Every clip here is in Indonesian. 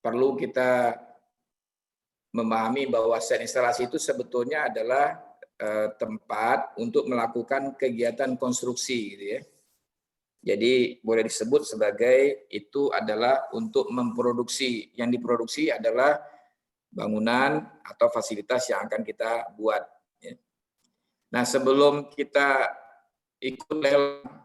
perlu kita memahami bahwa site instalasi itu sebetulnya adalah tempat untuk melakukan kegiatan konstruksi, gitu ya. Jadi boleh disebut sebagai itu adalah untuk memproduksi. Yang diproduksi adalah bangunan atau fasilitas yang akan kita buat. Ya. Nah, sebelum kita ikut lelang,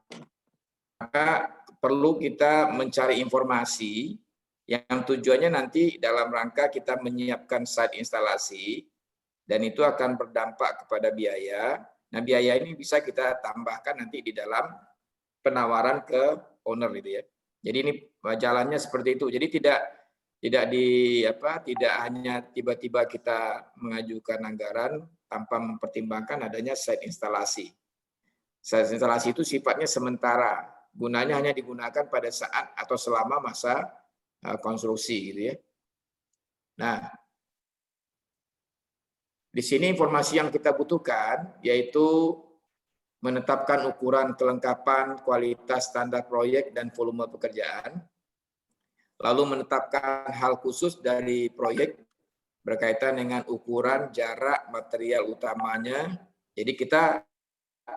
maka perlu kita mencari informasi yang tujuannya nanti dalam rangka kita menyiapkan site instalasi, dan itu akan berdampak kepada biaya. Nah, biaya ini bisa kita tambahkan nanti di dalam penawaran ke owner, gitu ya. Jadi ini jalannya seperti itu. Jadi tidak hanya tiba-tiba kita mengajukan anggaran tanpa mempertimbangkan adanya site instalasi. Site instalasi itu sifatnya sementara, gunanya hanya digunakan pada saat atau selama masa konstruksi, gitu ya. Nah, di sini informasi yang kita butuhkan yaitu menetapkan ukuran kelengkapan, kualitas, standar proyek, dan volume pekerjaan. Lalu menetapkan hal khusus dari proyek berkaitan dengan ukuran, jarak, material utamanya. Jadi kita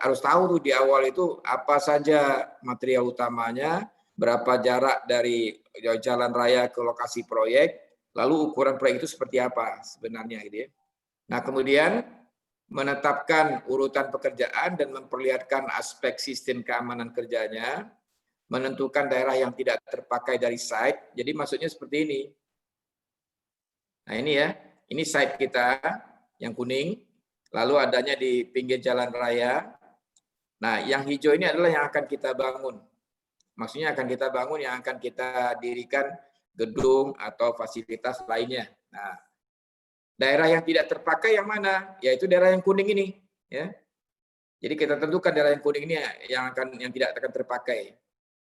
harus tahu tuh di awal itu apa saja material utamanya, berapa jarak dari jalan raya ke lokasi proyek, lalu ukuran proyek itu seperti apa sebenarnya, gitu ya. Nah, kemudian menetapkan urutan pekerjaan dan memperlihatkan aspek sistem keamanan kerjanya, menentukan daerah yang tidak terpakai dari site. Jadi maksudnya seperti ini. Nah, ini ya, ini site kita yang kuning, lalu adanya di pinggir jalan raya. Nah, yang hijau ini adalah yang akan kita bangun. Maksudnya akan kita bangun, yang akan kita dirikan gedung atau fasilitas lainnya. Nah, daerah yang tidak terpakai yang mana? Yaitu daerah yang kuning ini, ya. Jadi kita tentukan daerah yang kuning ini yang tidak akan terpakai.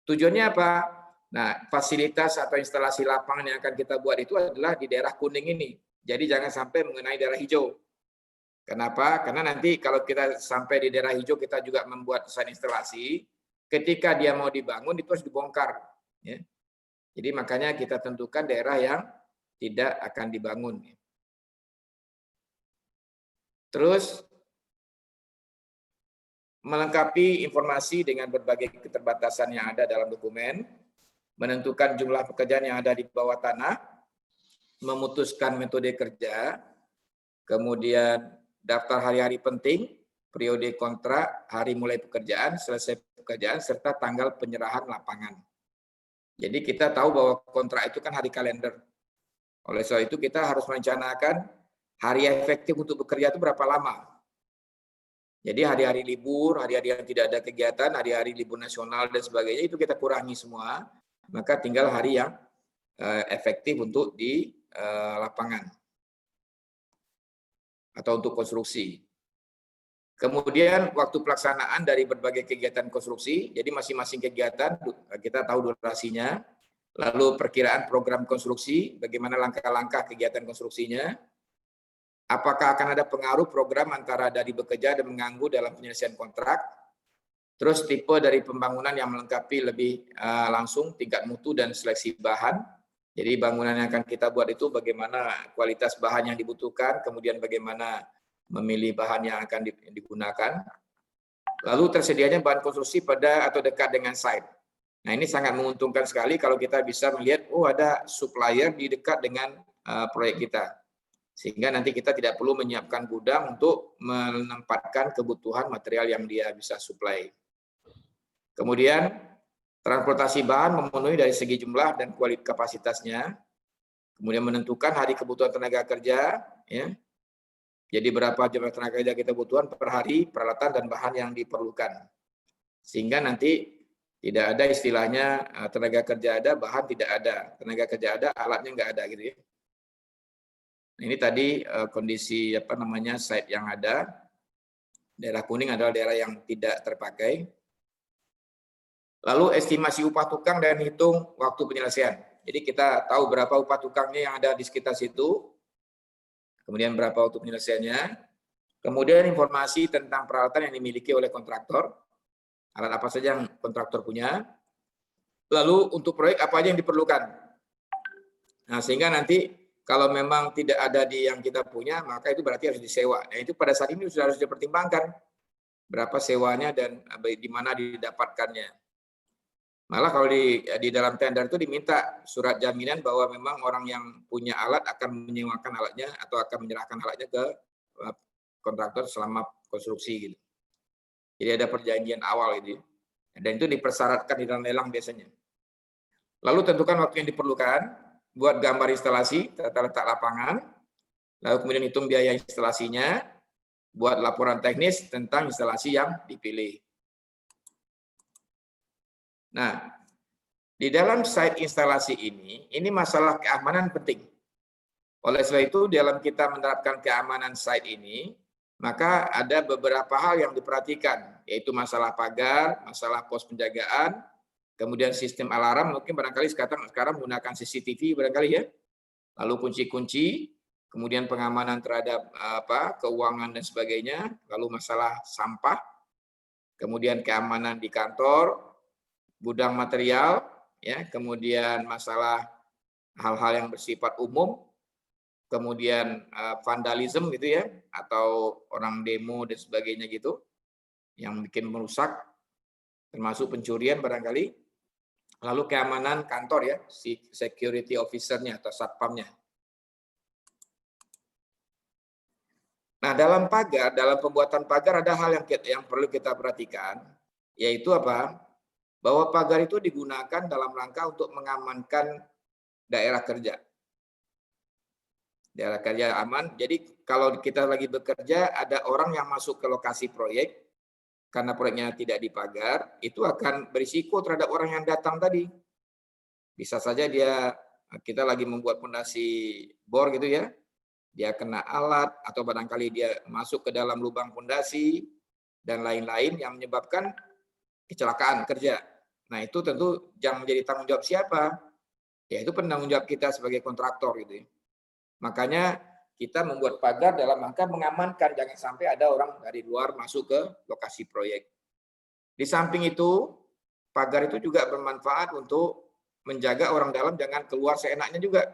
Tujuannya apa? Nah, fasilitas atau instalasi lapangan yang akan kita buat itu adalah di daerah kuning ini. Jadi jangan sampai mengenai daerah hijau. Kenapa? Karena nanti kalau kita sampai di daerah hijau kita juga membuat desain instalasi, ketika dia mau dibangun itu harus dibongkar, ya. Jadi makanya kita tentukan daerah yang tidak akan dibangun. Terus melengkapi informasi dengan berbagai keterbatasan yang ada dalam dokumen, menentukan jumlah pekerjaan yang ada di bawah tanah, memutuskan metode kerja, kemudian daftar hari-hari penting, periode kontrak, hari mulai pekerjaan, selesai pekerjaan, serta tanggal penyerahan lapangan. Jadi kita tahu bahwa kontrak itu kan hari kalender. Oleh sebab itu kita harus merencanakan hari efektif untuk bekerja itu berapa lama. Jadi hari-hari libur, hari-hari yang tidak ada kegiatan, hari-hari libur nasional dan sebagainya itu kita kurangi semua. Maka tinggal hari yang efektif untuk di lapangan atau untuk konstruksi. Kemudian waktu pelaksanaan dari berbagai kegiatan konstruksi, jadi masing-masing kegiatan kita tahu durasinya, lalu perkiraan program konstruksi, bagaimana langkah-langkah kegiatan konstruksinya, apakah akan ada pengaruh program antara dari bekerja dan mengganggu dalam penyelesaian kontrak, terus tipe dari pembangunan yang melengkapi lebih langsung tingkat mutu dan seleksi bahan. Jadi bangunan yang akan kita buat itu bagaimana kualitas bahan yang dibutuhkan, kemudian bagaimana memilih bahan yang akan digunakan. Lalu tersedianya bahan konstruksi pada atau dekat dengan site. Nah, ini sangat menguntungkan sekali kalau kita bisa melihat, oh ada supplier di dekat dengan proyek kita. Sehingga nanti kita tidak perlu menyiapkan gudang untuk menempatkan kebutuhan material yang dia bisa supply. Kemudian transportasi bahan memenuhi dari segi jumlah dan kualitas kapasitasnya. Kemudian menentukan hari kebutuhan tenaga kerja, ya. Jadi berapa jumlah tenaga kerja kita butuhkan per hari, peralatan dan bahan yang diperlukan. Sehingga nanti tidak ada istilahnya tenaga kerja ada, bahan tidak ada. Tenaga kerja ada, alatnya nggak ada, gitu ya. Nah, ini tadi kondisi site yang ada. Daerah kuning adalah daerah yang tidak terpakai. Lalu estimasi upah tukang dan hitung waktu penyelesaian. Jadi kita tahu berapa upah tukangnya yang ada di sekitar situ, kemudian berapa waktu penyelesaiannya, kemudian informasi tentang peralatan yang dimiliki oleh kontraktor, alat apa saja yang kontraktor punya, lalu untuk proyek apa aja yang diperlukan. Nah, sehingga nanti kalau memang tidak ada di yang kita punya, maka itu berarti harus disewa. Nah, itu pada saat ini sudah harus dipertimbangkan berapa sewanya dan di mana didapatkannya. Malah kalau di dalam tender itu diminta surat jaminan bahwa memang orang yang punya alat akan menyewakan alatnya atau akan menyerahkan alatnya ke kontraktor selama konstruksi gitu. Jadi ada perjanjian awal itu. Dan itu dipersyaratkan di dalam lelang biasanya. Lalu tentukan waktu yang diperlukan, buat gambar instalasi, tata letak lapangan, lalu kemudian hitung biaya instalasinya, buat laporan teknis tentang instalasi yang dipilih. Nah, di dalam site instalasi ini masalah keamanan penting. Oleh sebab itu, dalam kita menerapkan keamanan site ini, maka ada beberapa hal yang diperhatikan, yaitu masalah pagar, masalah pos penjagaan, kemudian sistem alarm, mungkin barangkali sekarang menggunakan CCTV barangkali ya, lalu kunci-kunci, kemudian pengamanan terhadap keuangan dan sebagainya, lalu masalah sampah, kemudian keamanan di kantor, gudang material, ya, kemudian masalah hal-hal yang bersifat umum, kemudian vandalisme gitu ya, atau orang demo dan sebagainya gitu, yang bikin merusak, termasuk pencurian barangkali, lalu keamanan kantor ya, security officer-nya atau satpamnya. Nah, dalam pagar, dalam pembuatan pagar ada hal yang perlu kita perhatikan, yaitu apa? Bahwa pagar itu digunakan dalam rangka untuk mengamankan daerah kerja. Daerah kerja aman. Jadi kalau kita lagi bekerja, ada orang yang masuk ke lokasi proyek, karena proyeknya tidak dipagar, itu akan berisiko terhadap orang yang datang tadi. Bisa saja kita lagi membuat fondasi bor gitu ya, dia kena alat atau barangkali dia masuk ke dalam lubang fondasi dan lain-lain yang menyebabkan kecelakaan kerja. Nah, itu tentu jangan menjadi tanggung jawab siapa? Ya, itu penanggung jawab kita sebagai kontraktor gitu ya. Makanya kita membuat pagar dalam rangka mengamankan jangan sampai ada orang dari luar masuk ke lokasi proyek. Di samping itu, pagar itu juga bermanfaat untuk menjaga orang dalam jangan keluar seenaknya juga.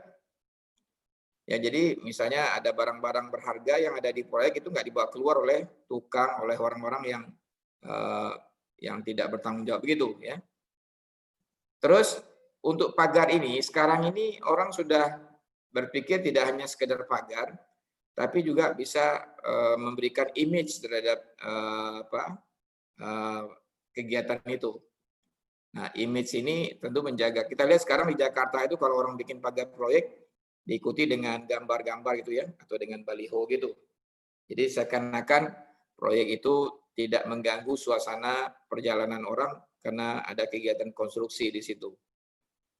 Ya, jadi misalnya ada barang-barang berharga yang ada di proyek itu nggak dibawa keluar oleh tukang, oleh orang-orang yang tidak bertanggung jawab begitu ya. Terus untuk pagar ini sekarang ini orang sudah berpikir tidak hanya sekedar pagar, tapi juga bisa memberikan image terhadap kegiatan itu. Nah, image ini tentu menjaga. Kita lihat sekarang di Jakarta itu kalau orang bikin pagar proyek diikuti dengan gambar-gambar gitu ya, atau dengan baliho gitu. Jadi seakan-akan proyek itu tidak mengganggu suasana perjalanan orang karena ada kegiatan konstruksi di situ.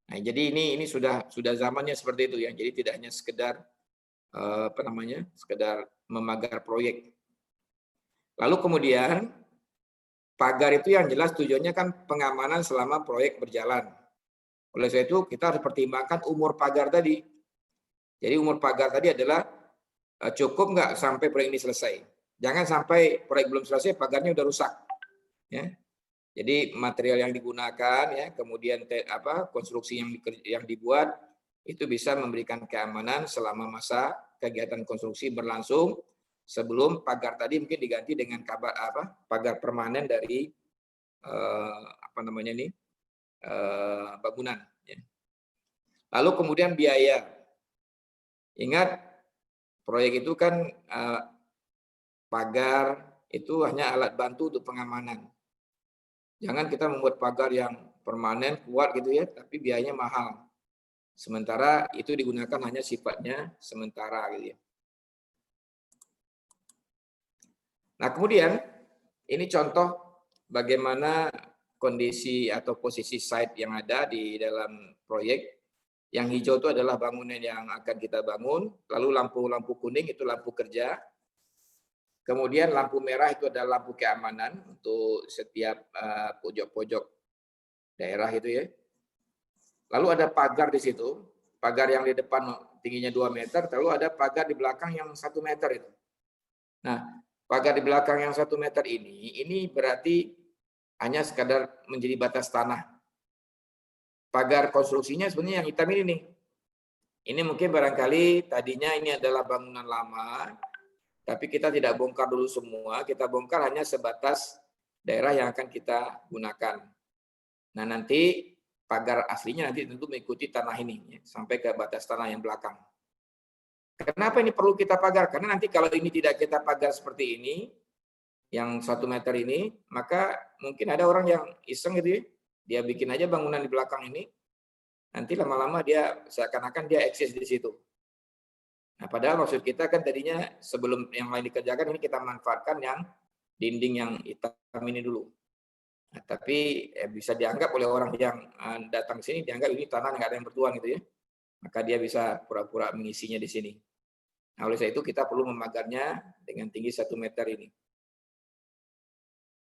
Nah, jadi ini sudah zamannya seperti itu ya. Jadi tidak hanya sekedar sekedar memagar proyek. Lalu kemudian pagar itu yang jelas tujuannya kan pengamanan selama proyek berjalan. Oleh sebab itu kita harus pertimbangkan umur pagar tadi. Jadi umur pagar tadi adalah cukup nggak sampai proyek ini selesai. Jangan sampai proyek belum selesai pagarnya udah rusak. Ya. Jadi material yang digunakan ya, kemudian konstruksi yang dibuat itu bisa memberikan keamanan selama masa kegiatan konstruksi berlangsung sebelum pagar tadi mungkin diganti dengan pagar permanen dari bangunan. Ya. Lalu kemudian biaya. Ingat proyek itu kan pagar itu hanya alat bantu untuk pengamanan. Jangan kita membuat pagar yang permanen, kuat gitu ya, tapi biayanya mahal. Sementara itu digunakan hanya sifatnya sementara gitu ya. Nah, kemudian ini contoh bagaimana kondisi atau posisi site yang ada di dalam proyek. Yang hijau itu adalah bangunan yang akan kita bangun, lalu lampu-lampu kuning itu lampu kerja. Kemudian lampu merah itu adalah lampu keamanan untuk setiap pojok-pojok daerah itu ya. Lalu ada pagar di situ, pagar yang di depan tingginya 2 meter, lalu ada pagar di belakang yang 1 meter itu. Nah, pagar di belakang yang 1 meter ini berarti hanya sekadar menjadi batas tanah. Pagar konstruksinya sebenarnya yang hitam ini nih. Ini mungkin barangkali tadinya ini adalah bangunan lama, tapi kita tidak bongkar dulu semua, kita bongkar hanya sebatas daerah yang akan kita gunakan. Nah, nanti pagar aslinya nanti tentu mengikuti tanah ini, ya, sampai ke batas tanah yang belakang. Kenapa ini perlu kita pagar? Karena nanti kalau ini tidak kita pagar seperti ini, yang 1 meter ini, maka mungkin ada orang yang iseng gitu ya, dia bikin aja bangunan di belakang ini, nanti lama-lama dia seakan-akan dia eksis di situ. Nah, padahal maksud kita kan tadinya sebelum yang lain dikerjakan, ini kita manfaatkan yang dinding yang hitam ini dulu. Nah, tapi bisa dianggap oleh orang yang datang sini, dianggap ini tanah nggak ada yang bertuan gitu ya. Maka dia bisa pura-pura mengisinya di sini. Nah, oleh sebab itu kita perlu memagarnya dengan tinggi 1 meter ini.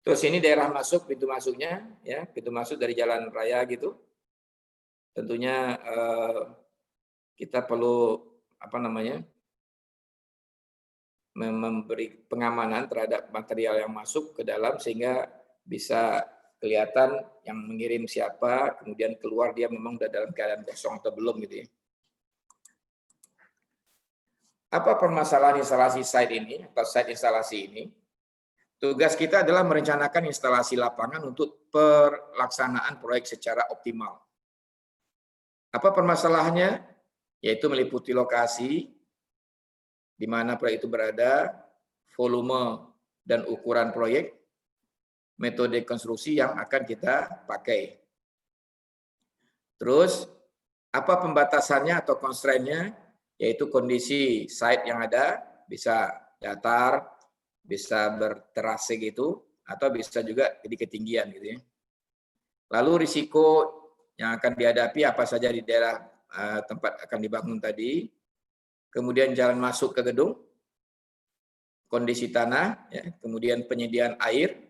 Terus ini daerah masuk, pintu masuknya, ya, pintu masuk dari jalan raya gitu. Tentunya kita perlu memberi pengamanan terhadap material yang masuk ke dalam sehingga bisa kelihatan yang mengirim siapa, kemudian keluar dia memang sudah dalam keadaan kosong atau belum gitu ya. Apa permasalahan instalasi site ini atau site instalasi ini? Tugas kita adalah merencanakan instalasi lapangan untuk pelaksanaan proyek secara optimal. Apa permasalahannya? Yaitu meliputi lokasi, di mana proyek itu berada, volume dan ukuran proyek, metode konstruksi yang akan kita pakai. Terus, apa pembatasannya atau constraint-nya? Yaitu kondisi site yang ada, bisa datar, bisa berterase gitu, atau bisa juga di ketinggian gitu ya. Lalu risiko yang akan dihadapi apa saja di daerah tempat akan dibangun tadi, kemudian jalan masuk ke gedung, kondisi tanah, ya, kemudian penyediaan air,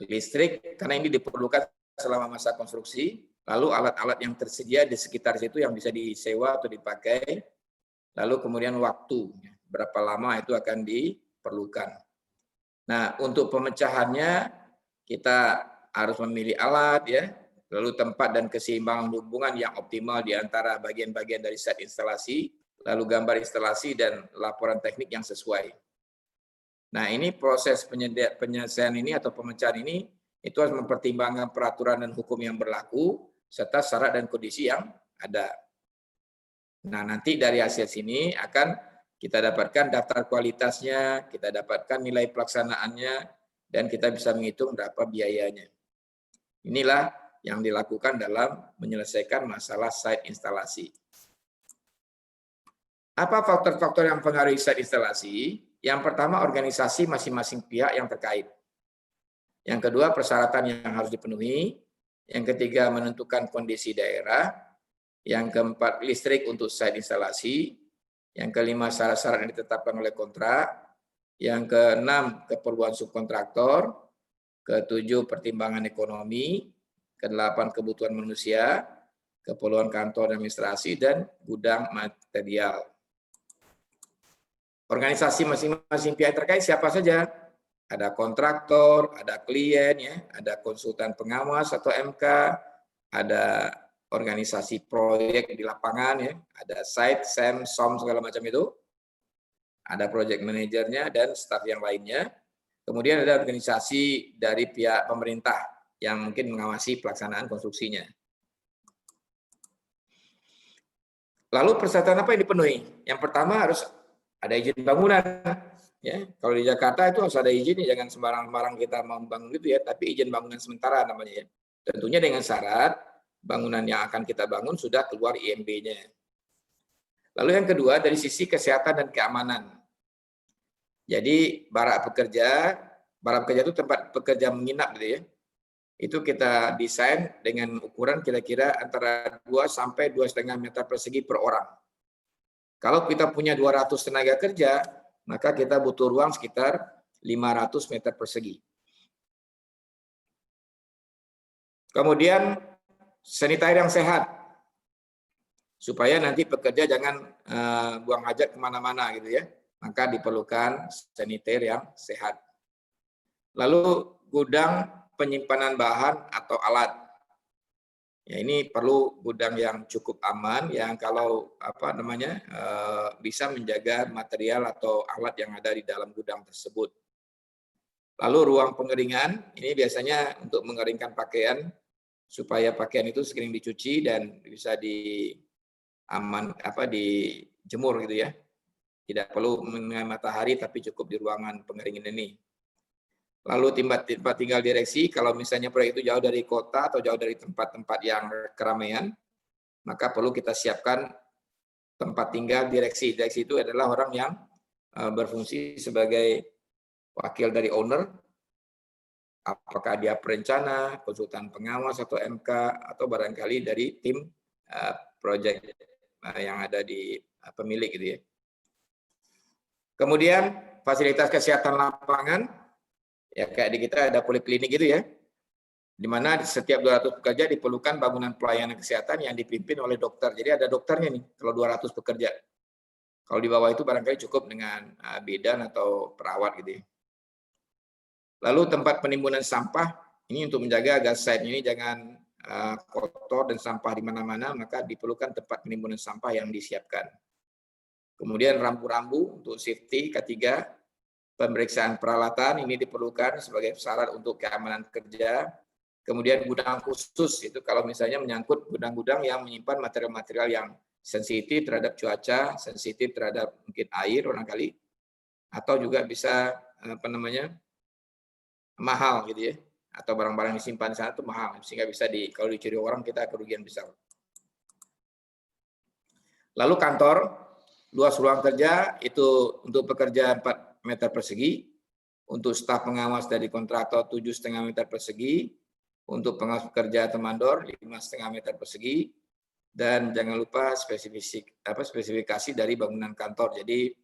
listrik, karena ini diperlukan selama masa konstruksi, lalu alat-alat yang tersedia di sekitar situ yang bisa disewa atau dipakai, lalu kemudian waktu, berapa lama itu akan diperlukan. Nah, untuk pemecahannya kita harus memilih alat, ya, lalu tempat dan keseimbangan hubungan yang optimal di antara bagian-bagian dari set instalasi, lalu gambar instalasi dan laporan teknik yang sesuai. Nah, ini proses penyelesaian ini atau pemecahan ini itu harus mempertimbangkan peraturan dan hukum yang berlaku serta syarat dan kondisi yang ada. Nah, nanti dari hasil sini akan kita dapatkan daftar kualitasnya, kita dapatkan nilai pelaksanaannya, dan kita bisa menghitung berapa biayanya. Inilah yang dilakukan dalam menyelesaikan masalah site instalasi. Apa faktor-faktor yang mempengaruhi site instalasi? Yang pertama, organisasi masing-masing pihak yang terkait. Yang kedua, persyaratan yang harus dipenuhi. Yang ketiga, menentukan kondisi daerah. Yang keempat, listrik untuk site instalasi. Yang kelima, syarat-syarat yang ditetapkan oleh kontrak. Yang keenam, keperluan subkontraktor. Ketujuh, pertimbangan ekonomi. Kedelapan, kebutuhan manusia. Keperluan kantor dan administrasi, dan gudang material. Organisasi masing-masing pihak terkait siapa saja? Ada kontraktor, ada klien, ya, ada konsultan pengawas atau MK, ada organisasi proyek di lapangan, ya, ada site, SEM, SOM, segala macam itu, ada project manajernya dan staf yang lainnya. Kemudian ada organisasi dari pihak pemerintah yang mungkin mengawasi pelaksanaan konstruksinya. Lalu persyaratan apa yang dipenuhi? Yang pertama harus ada izin bangunan, ya. Kalau di Jakarta itu harus ada izin, jangan sembarang-sembarang kita membangun gitu ya, tapi izin bangunan sementara namanya ya. Tentunya dengan syarat bangunan yang akan kita bangun sudah keluar IMB-nya. Lalu yang kedua dari sisi kesehatan dan keamanan. Jadi barak pekerja itu tempat pekerja menginap gitu ya. Itu kita desain dengan ukuran kira-kira antara 2 sampai 2,5 meter persegi per orang. Kalau kita punya 200 tenaga kerja, maka kita butuh ruang sekitar 500 meter persegi. Kemudian sanitizer yang sehat, supaya nanti pekerja jangan buang hajat kemana-mana gitu ya. Maka diperlukan sanitizer yang sehat. Lalu gudang penyimpanan bahan atau alat. Ya, ini perlu gudang yang cukup aman, yang kalau bisa menjaga material atau alat yang ada di dalam gudang tersebut. Lalu ruang pengeringan ini biasanya untuk mengeringkan pakaian supaya pakaian itu sering dicuci dan bisa dijemur gitu ya. Tidak perlu mengenai matahari tapi cukup di ruangan pengeringan ini. Lalu tempat tinggal direksi, kalau misalnya proyek itu jauh dari kota atau jauh dari tempat-tempat yang keramaian, maka perlu kita siapkan tempat tinggal direksi. Direksi itu adalah orang yang berfungsi sebagai wakil dari owner, apakah dia perencana, konsultan pengawas atau MK, atau barangkali dari tim proyek yang ada di pemilik gitu ya. Kemudian fasilitas kesehatan lapangan, ya kayak di kita ada poliklinik gitu ya, di mana setiap 200 pekerja diperlukan bangunan pelayanan kesehatan yang dipimpin oleh dokter. Jadi ada dokternya nih kalau 200 pekerja. Kalau di bawah itu barangkali cukup dengan bidan atau perawat gitu ya. Lalu tempat penimbunan sampah, ini untuk menjaga agar site ini jangan kotor dan sampah di mana-mana, maka diperlukan tempat penimbunan sampah yang disiapkan. Kemudian rambu-rambu untuk safety, ketiga, pemeriksaan peralatan ini diperlukan sebagai syarat untuk keamanan kerja. Kemudian gudang khusus, itu kalau misalnya menyangkut gudang-gudang yang menyimpan material-material yang sensitif terhadap cuaca, sensitif terhadap mungkin air barangkali, atau juga bisa mahal gitu ya, atau barang-barang disimpan di sana itu mahal, sehingga bisa kalau dicuri orang kita kerugian besar. Lalu kantor, luas ruang kerja itu untuk pekerja 4 meter persegi, untuk staf pengawas dari kontraktor 7,5 meter persegi, untuk pengawas pekerja atau mandor 5,5 meter persegi, dan jangan lupa spesifikasi dari bangunan kantor. Jadi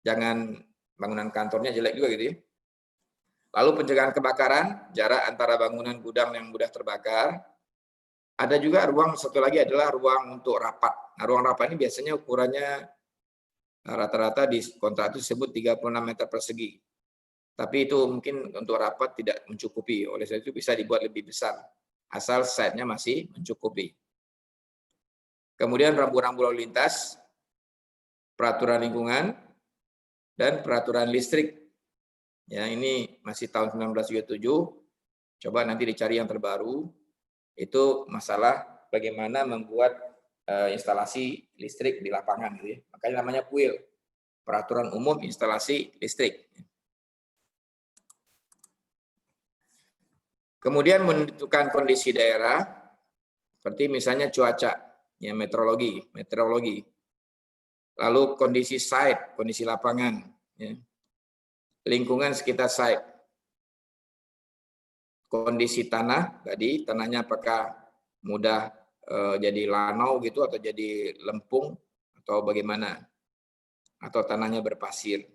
jangan bangunan kantornya jelek juga gitu ya. Lalu pencegahan kebakaran, jarak antara bangunan gudang yang mudah terbakar. Ada juga satu lagi adalah ruang untuk rapat. Nah, ruang rapat ini biasanya ukurannya rata-rata di kontrak itu disebut 36 meter persegi. Tapi itu mungkin untuk rapat tidak mencukupi, oleh sebab itu bisa dibuat lebih besar, asal site-nya masih mencukupi. Kemudian rambu-rambu lalu lintas, peraturan lingkungan, dan peraturan listrik. Ya, ini masih tahun 1977, coba nanti dicari yang terbaru, itu masalah bagaimana membuat instalasi listrik di lapangan gitu ya. Makanya namanya PUIL, Peraturan Umum Instalasi Listrik. Kemudian menentukan kondisi daerah, seperti misalnya cuaca, ya meteorologi. Lalu kondisi site, kondisi lapangan, ya. Lingkungan sekitar site. Kondisi tanah, tadi tanahnya apakah mudah jadi lanau gitu atau jadi lempung atau bagaimana, atau tanahnya berpasir.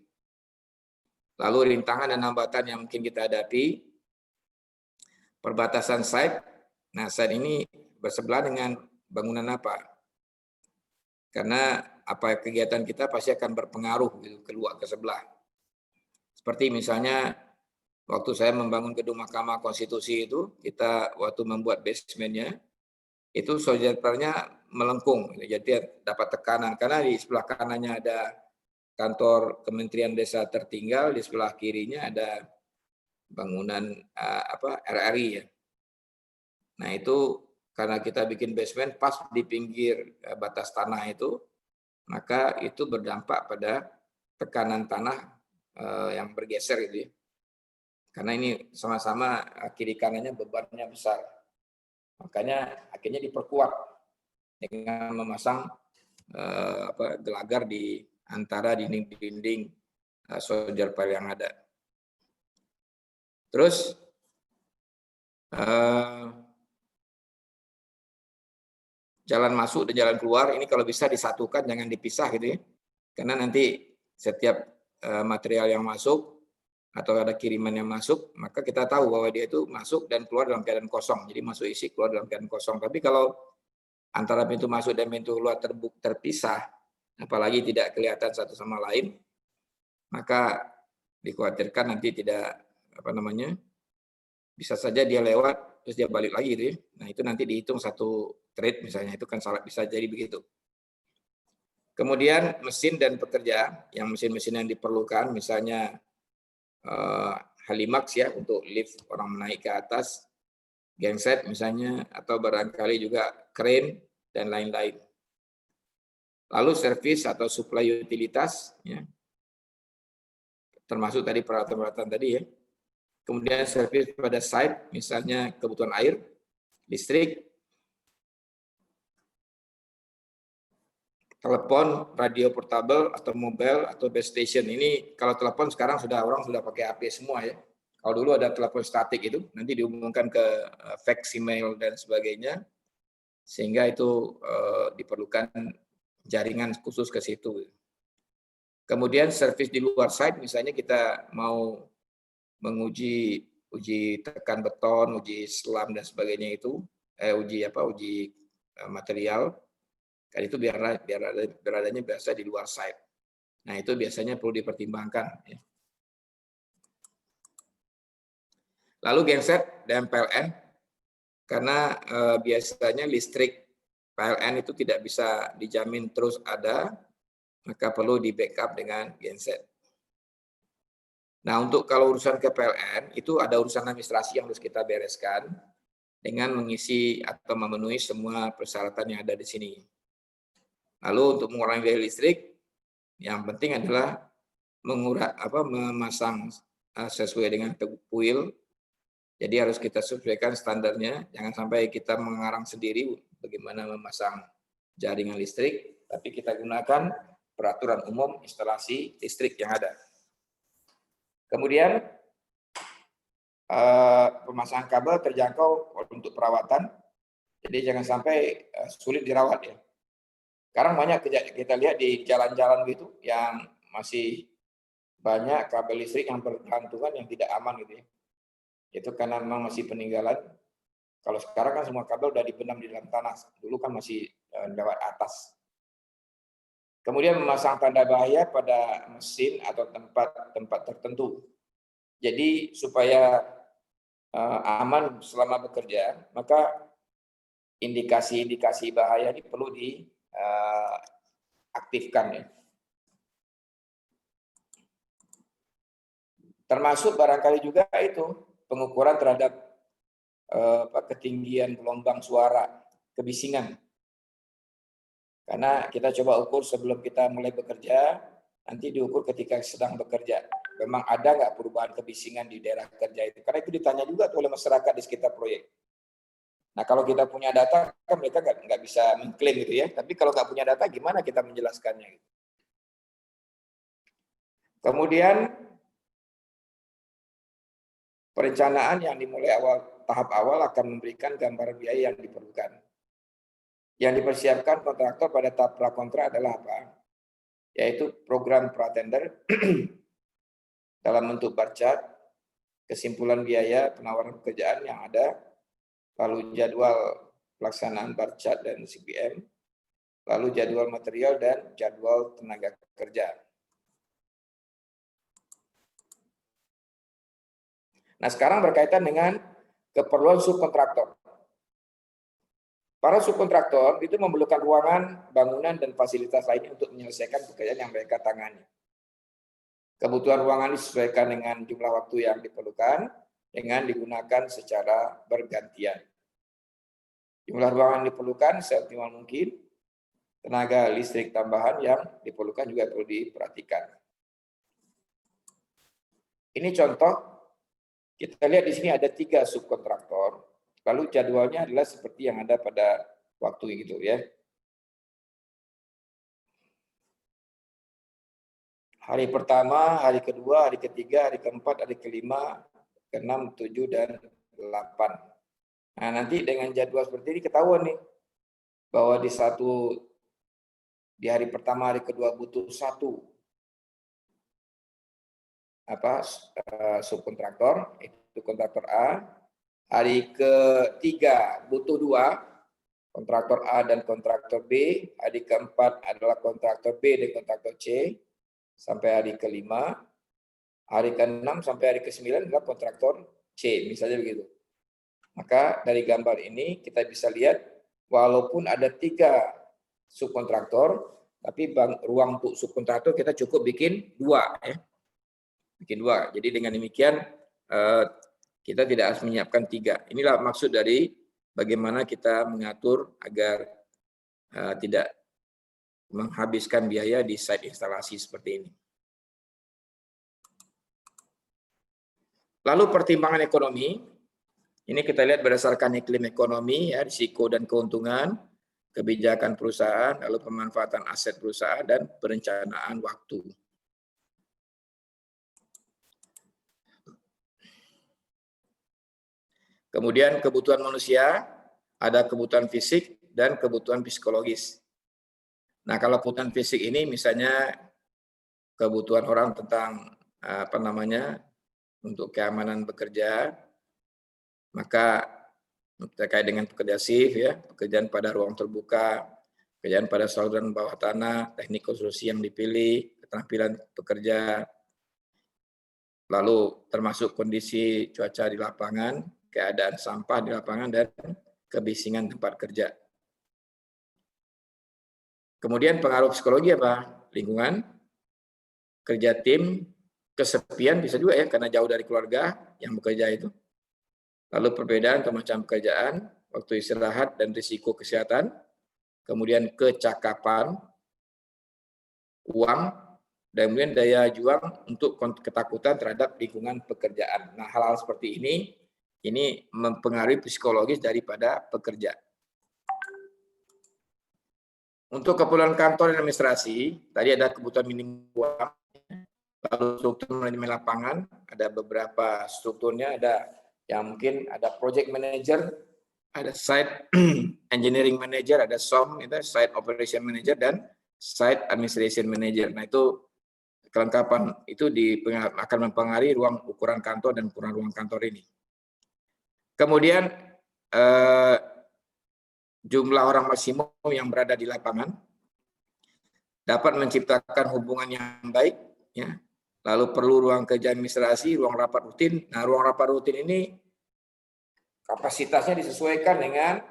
Lalu rintangan dan hambatan yang mungkin kita hadapi, perbatasan site. Nah, site ini bersebelah dengan bangunan apa? Karena apa kegiatan kita pasti akan berpengaruh gitu, keluar ke sebelah. Seperti misalnya waktu saya membangun gedung Mahkamah Konstitusi itu, kita waktu membuat basementnya, itu soldier-nya melengkung, jadi dapat tekanan karena di sebelah kanannya ada kantor Kementerian Desa tertinggal, di sebelah kirinya ada bangunan RRI ya. Nah itu karena kita bikin basement pas di pinggir batas tanah itu, maka itu berdampak pada tekanan tanah yang bergeser gitu ya. Karena ini sama-sama kiri kanannya bebannya besar. Makanya akhirnya diperkuat dengan memasang gelagar di antara dinding-dinding soldier pile yang ada. Terus jalan masuk dan jalan keluar ini kalau bisa disatukan, jangan dipisah gitu ya. Karena nanti setiap material yang masuk atau ada kiriman yang masuk, maka kita tahu bahwa dia itu masuk dan keluar dalam keadaan kosong. Jadi masuk isi, keluar dalam keadaan kosong. Tapi kalau antara pintu masuk dan pintu keluar terpisah, apalagi tidak kelihatan satu sama lain, maka dikhawatirkan nanti tidak bisa saja dia lewat terus dia balik lagi gitu ya. Nah itu nanti dihitung satu trade misalnya, itu kan salah, bisa jadi begitu. Kemudian mesin dan pekerja, yang mesin-mesin yang diperlukan misalnya Halimax ya untuk lift orang menaik ke atas, genset misalnya, atau barangkali juga crane dan lain-lain. Lalu servis atau suplai utilitas, ya, termasuk tadi peralatan-peralatan tadi ya. Kemudian servis pada site, misalnya kebutuhan air, listrik, telepon, radio portable atau mobile atau base station. Ini kalau telepon sekarang orang sudah pakai HP semua ya. Kalau dulu ada telepon statik itu, nanti dihubungkan ke fax, email dan sebagainya, sehingga itu diperlukan jaringan khusus ke situ. Kemudian servis di luar site, misalnya kita mau menguji tekan beton, uji selam dan sebagainya itu, uji material, kan itu beradanya biasa di luar site. Nah itu biasanya perlu dipertimbangkan. Ya. Lalu genset dan PLN, karena biasanya listrik PLN itu tidak bisa dijamin terus ada, maka perlu di backup dengan genset. Nah, untuk kalau urusan ke PLN, itu ada urusan administrasi yang harus kita bereskan dengan mengisi atau memenuhi semua persyaratan yang ada di sini. Lalu untuk mengurangi biaya listrik, yang penting adalah memasang sesuai dengan kuil. Jadi harus kita sesuaikan standarnya, jangan sampai kita mengarang sendiri bagaimana memasang jaringan listrik, tapi kita gunakan peraturan umum instalasi listrik yang ada. Kemudian pemasangan kabel terjangkau untuk perawatan, jadi jangan sampai sulit dirawat ya. Sekarang banyak kita lihat di jalan-jalan gitu yang masih banyak kabel listrik yang bergantungan yang tidak aman gitu ya. Itu karena memang masih peninggalan. Kalau sekarang kan semua kabel udah dibenam di dalam tanah, dulu kan masih lewat atas. Kemudian memasang tanda bahaya pada mesin atau tempat tertentu. Jadi supaya aman selama bekerja, maka indikasi-indikasi bahaya ini perlu diaktifkan ya. Termasuk barangkali juga itu pengukuran terhadap ketinggian gelombang suara, kebisingan. Karena kita coba ukur sebelum kita mulai bekerja, nanti diukur ketika sedang bekerja. Memang ada nggak perubahan kebisingan di daerah kerja itu? Karena itu ditanya juga oleh masyarakat di sekitar proyek. Nah kalau kita punya data, kan mereka nggak bisa mengklaim gitu ya. Tapi kalau nggak punya data, gimana kita menjelaskannya? Kemudian perencanaan yang dimulai tahap awal akan memberikan gambaran biaya yang diperlukan. Yang dipersiapkan kontraktor pada tahap prakontrak adalah apa? Yaitu program pratender dalam bentuk bar chart, kesimpulan biaya penawaran pekerjaan yang ada, lalu jadwal pelaksanaan bar chart dan CPM, lalu jadwal material dan jadwal tenaga kerja. Nah, sekarang berkaitan dengan keperluan subkontraktor. Para subkontraktor itu memerlukan ruangan, bangunan, dan fasilitas lainnya untuk menyelesaikan pekerjaan yang mereka tangani. Kebutuhan ruangan disesuaikan dengan jumlah waktu yang diperlukan dengan digunakan secara bergantian. Jumlah ruangan diperlukan seoptimal mungkin, tenaga listrik tambahan yang diperlukan juga perlu diperhatikan. Ini contoh, kita lihat di sini ada 3 subkontraktor. Lalu jadwalnya adalah seperti yang ada pada waktu itu ya. Hari pertama, hari kedua, hari ketiga, hari keempat, hari kelima, keenam, 7, dan 8. Nah nanti dengan jadwal seperti ini ketahuan nih bahwa di hari pertama, hari kedua butuh 1 subkontraktor, itu kontraktor A. Hari ketiga butuh 2, kontraktor A dan kontraktor B. Hari keempat adalah kontraktor B dan kontraktor C. Sampai hari kelima. Hari ke-6 sampai hari ke-9 adalah kontraktor C, misalnya begitu. Maka dari gambar ini kita bisa lihat walaupun ada 3 subkontraktor, tapi ruang untuk subkontraktor kita cukup bikin 2 ya. Bikin 2. Jadi dengan demikian kita tidak harus menyiapkan 3. Inilah maksud dari bagaimana kita mengatur agar tidak menghabiskan biaya di site instalasi seperti ini. Lalu pertimbangan ekonomi, ini kita lihat berdasarkan iklim ekonomi, ya, risiko dan keuntungan, kebijakan perusahaan, lalu pemanfaatan aset perusahaan, dan perencanaan waktu. Kemudian kebutuhan manusia, ada kebutuhan fisik dan kebutuhan psikologis. Nah, kalau kebutuhan fisik ini misalnya kebutuhan orang tentang untuk keamanan bekerja, maka terkait dengan pekerja shift, ya, pekerjaan pada ruang terbuka, pekerjaan pada saluran bawah tanah, teknik konstruksi yang dipilih, keterampilan pekerja, lalu termasuk kondisi cuaca di lapangan, keadaan sampah di lapangan, dan kebisingan tempat kerja. Kemudian pengaruh psikologi apa? Lingkungan, kerja tim, kesepian bisa juga ya karena jauh dari keluarga yang bekerja itu. Lalu perbedaan atau macam pekerjaan, waktu istirahat dan risiko kesehatan, kemudian kecakapan, uang, dan kemudian daya juang untuk ketakutan terhadap lingkungan pekerjaan. Nah, hal-hal seperti ini mempengaruhi psikologis daripada pekerja. Untuk keperluan kantor dan administrasi, tadi ada kebutuhan minimum uang, lalu struktur manajemen lapangan, ada beberapa strukturnya, ada yang mungkin ada project manager, ada site engineering manager, ada SOM, itu site operation manager, dan site administration manager. Nah, itu kelengkapan itu akan mempengaruhi ruang ukuran kantor dan ukuran ruang kantor ini. Kemudian jumlah orang maksimum yang berada di lapangan dapat menciptakan hubungan yang baik, ya. Lalu perlu ruang kerja administrasi, ruang rapat rutin. Nah, ruang rapat rutin ini kapasitasnya disesuaikan dengan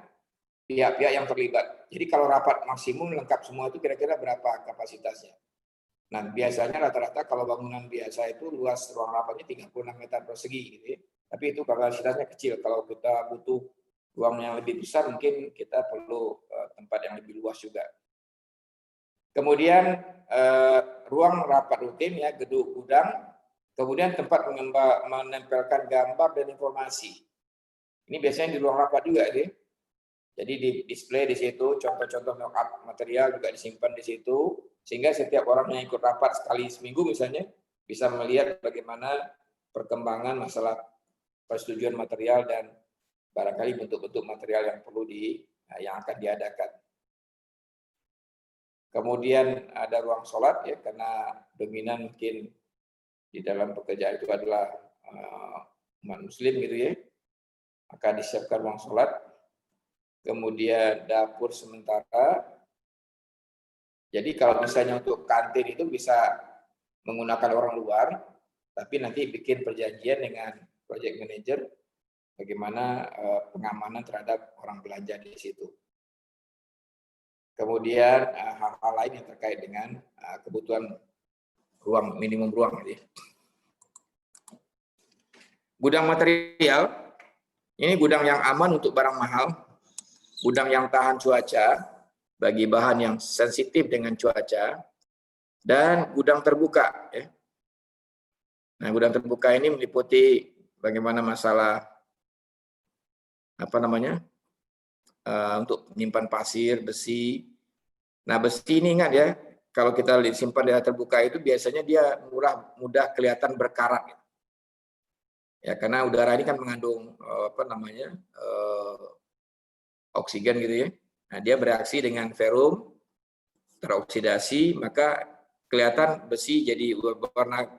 pihak-pihak yang terlibat. Jadi kalau rapat maksimum lengkap semua itu kira-kira berapa kapasitasnya? Nah, biasanya rata-rata kalau bangunan biasa itu luas ruang rapatnya 36 meter persegi gitu ya. Tapi itu kapasitasnya kecil. Kalau kita butuh ruang yang lebih besar mungkin kita perlu tempat yang lebih luas juga. Kemudian ruang rapat rutin ya, gedung gudang, kemudian tempat menempelkan gambar dan informasi. Ini biasanya di ruang rapat juga ya. Jadi di display di situ, contoh-contoh mock-up material juga disimpan di situ, sehingga setiap orang yang ikut rapat sekali seminggu misalnya bisa melihat bagaimana perkembangan masalah persetujuan material dan barangkali bentuk-bentuk material yang perlu yang akan diadakan. Kemudian ada ruang sholat ya, karena dominan mungkin di dalam pekerjaan itu adalah umat muslim gitu ya, maka disiapkan ruang sholat. Kemudian dapur sementara. Jadi kalau misalnya untuk kantin itu bisa menggunakan orang luar, tapi nanti bikin perjanjian dengan project manager bagaimana pengamanan terhadap orang belanja di situ. Kemudian hal-hal lain yang terkait dengan kebutuhan ruang, minimum ruang. Gudang material, ini gudang yang aman untuk barang mahal, gudang yang tahan cuaca bagi bahan yang sensitif dengan cuaca, dan gudang terbuka. Ya. Nah, gudang terbuka ini meliputi bagaimana masalah untuk menyimpan pasir, besi. Nah, besi ini ingat ya, kalau kita simpan di terbuka itu biasanya dia mudah kelihatan berkarat. Ya, karena udara ini kan mengandung oksigen gitu ya. Nah, dia bereaksi dengan ferum, teroksidasi, maka kelihatan besi jadi berwarna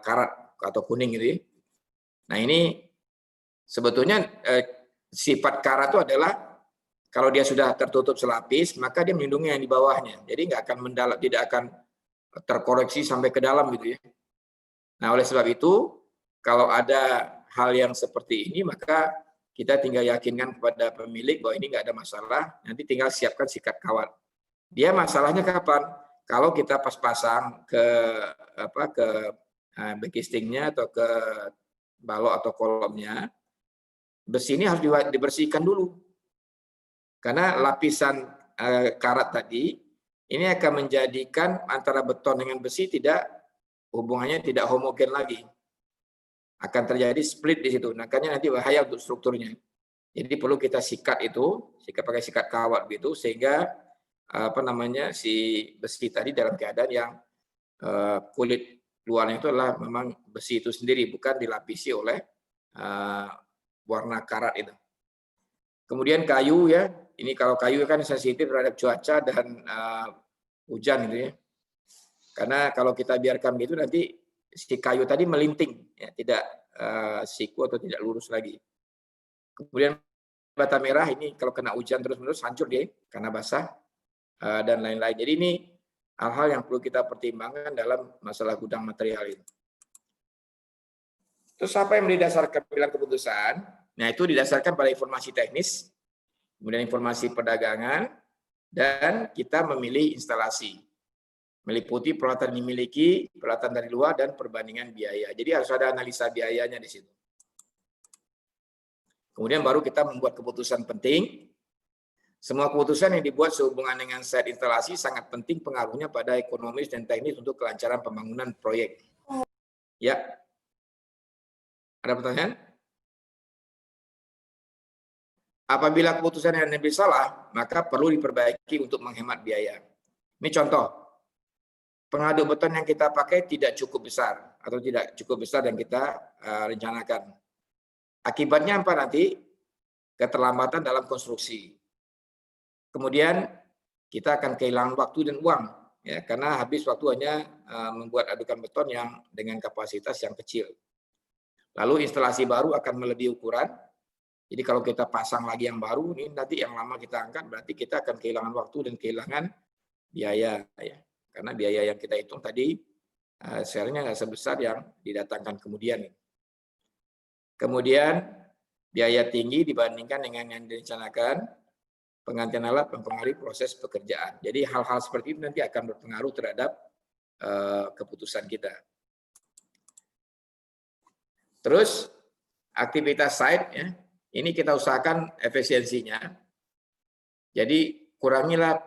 karat atau kuning gitu ya. Nah, ini sebetulnya sifat karat itu adalah kalau dia sudah tertutup selapis, maka dia melindungi yang di bawahnya. Jadi nggak akan mendalam, tidak akan terkoreksi sampai ke dalam gitu ya. Nah, oleh sebab itu, kalau ada hal yang seperti ini, maka kita tinggal yakinkan kepada pemilik bahwa ini nggak ada masalah, nanti tinggal siapkan sikat kawat. Dia masalahnya kapan? Kalau kita pas pasang ke backcastingnya atau ke balok atau kolomnya, besi ini harus dibersihkan dulu. Karena lapisan karat tadi ini akan menjadikan antara beton dengan besi hubungannya tidak homogen lagi. Akan terjadi split di situ. Makanya nanti bahaya untuk strukturnya. Jadi perlu kita sikat pakai sikat kawat gitu, sehingga si besi tadi dalam keadaan yang kulit luarnya itu adalah memang besi itu sendiri, bukan dilapisi oleh warna karat itu. Kemudian kayu ya, ini kalau kayu kan sensitif terhadap cuaca dan hujan gitu ya. Karena kalau kita biarkan gitu nanti si kayu tadi melinting, ya, tidak siku atau tidak lurus lagi. Kemudian bata merah ini kalau kena hujan terus-menerus hancur dia karena basah dan lain-lain. Jadi ini hal-hal yang perlu kita pertimbangkan dalam masalah gudang material ini. Terus apa yang didasarkan pengambilan keputusan? Nah, itu didasarkan pada informasi teknis, kemudian informasi perdagangan, dan kita memilih instalasi. Meliputi peralatan yang dimiliki, peralatan dari luar, dan perbandingan biaya. Jadi harus ada analisa biayanya di situ. Kemudian baru kita membuat keputusan penting. Semua keputusan yang dibuat sehubungan dengan site instalasi sangat penting pengaruhnya pada ekonomis dan teknis untuk kelancaran pembangunan proyek. Ya. Ada pertanyaan? Apabila keputusan yang diambil salah, maka perlu diperbaiki untuk menghemat biaya. Ini contoh. Pengaduk beton yang kita pakai tidak cukup besar atau tidak cukup besar yang kita rencanakan. Akibatnya apa nanti? Keterlambatan dalam konstruksi. Kemudian kita akan kehilangan waktu dan uang, ya, karena habis waktu hanya membuat adukan beton yang dengan kapasitas yang kecil. Lalu instalasi baru akan melebihi ukuran. Jadi kalau kita pasang lagi yang baru, ini nanti yang lama kita angkat, berarti kita akan kehilangan waktu dan kehilangan biaya, ya. Karena biaya yang kita hitung tadi share-nya nggak sebesar yang didatangkan kemudian. Kemudian biaya tinggi dibandingkan dengan yang direncanakan, penggantian alat mempengaruhi proses pekerjaan. Jadi hal-hal seperti itu nanti akan berpengaruh terhadap keputusan kita. Terus aktivitas site, ya, ini kita usahakan efisiensinya. Jadi kurangilah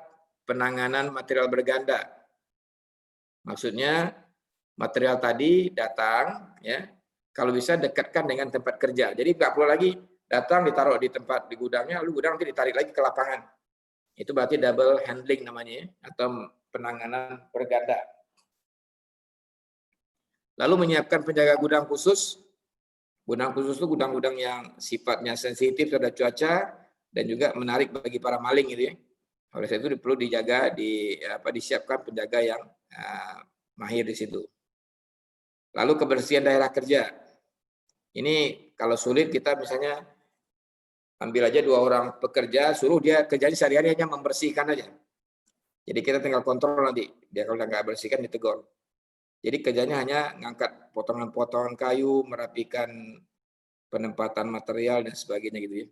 penanganan material berganda. Maksudnya material tadi datang, ya, kalau bisa dekatkan dengan tempat kerja. Jadi nggak perlu lagi datang ditaruh di tempat di gudangnya, lalu gudang nanti ditarik lagi ke lapangan. Itu berarti double handling namanya, atau penanganan berganda. Lalu menyiapkan penjaga gudang khusus. Gudang khusus itu gudang-gudang yang sifatnya sensitif terhadap cuaca dan juga menarik bagi para maling gitu ya. Oleh sebab itu perlu dijaga, disiapkan penjaga yang mahir di situ. Lalu kebersihan daerah kerja. Ini kalau sulit kita misalnya ambil aja 2 orang pekerja, suruh dia kerjanya sehari-hari hanya membersihkan aja. Jadi kita tinggal kontrol nanti. Dia kalau nggak bersihkan ditegur. Jadi kerjanya hanya ngangkat potongan-potongan kayu, merapikan penempatan material dan sebagainya gitu ya.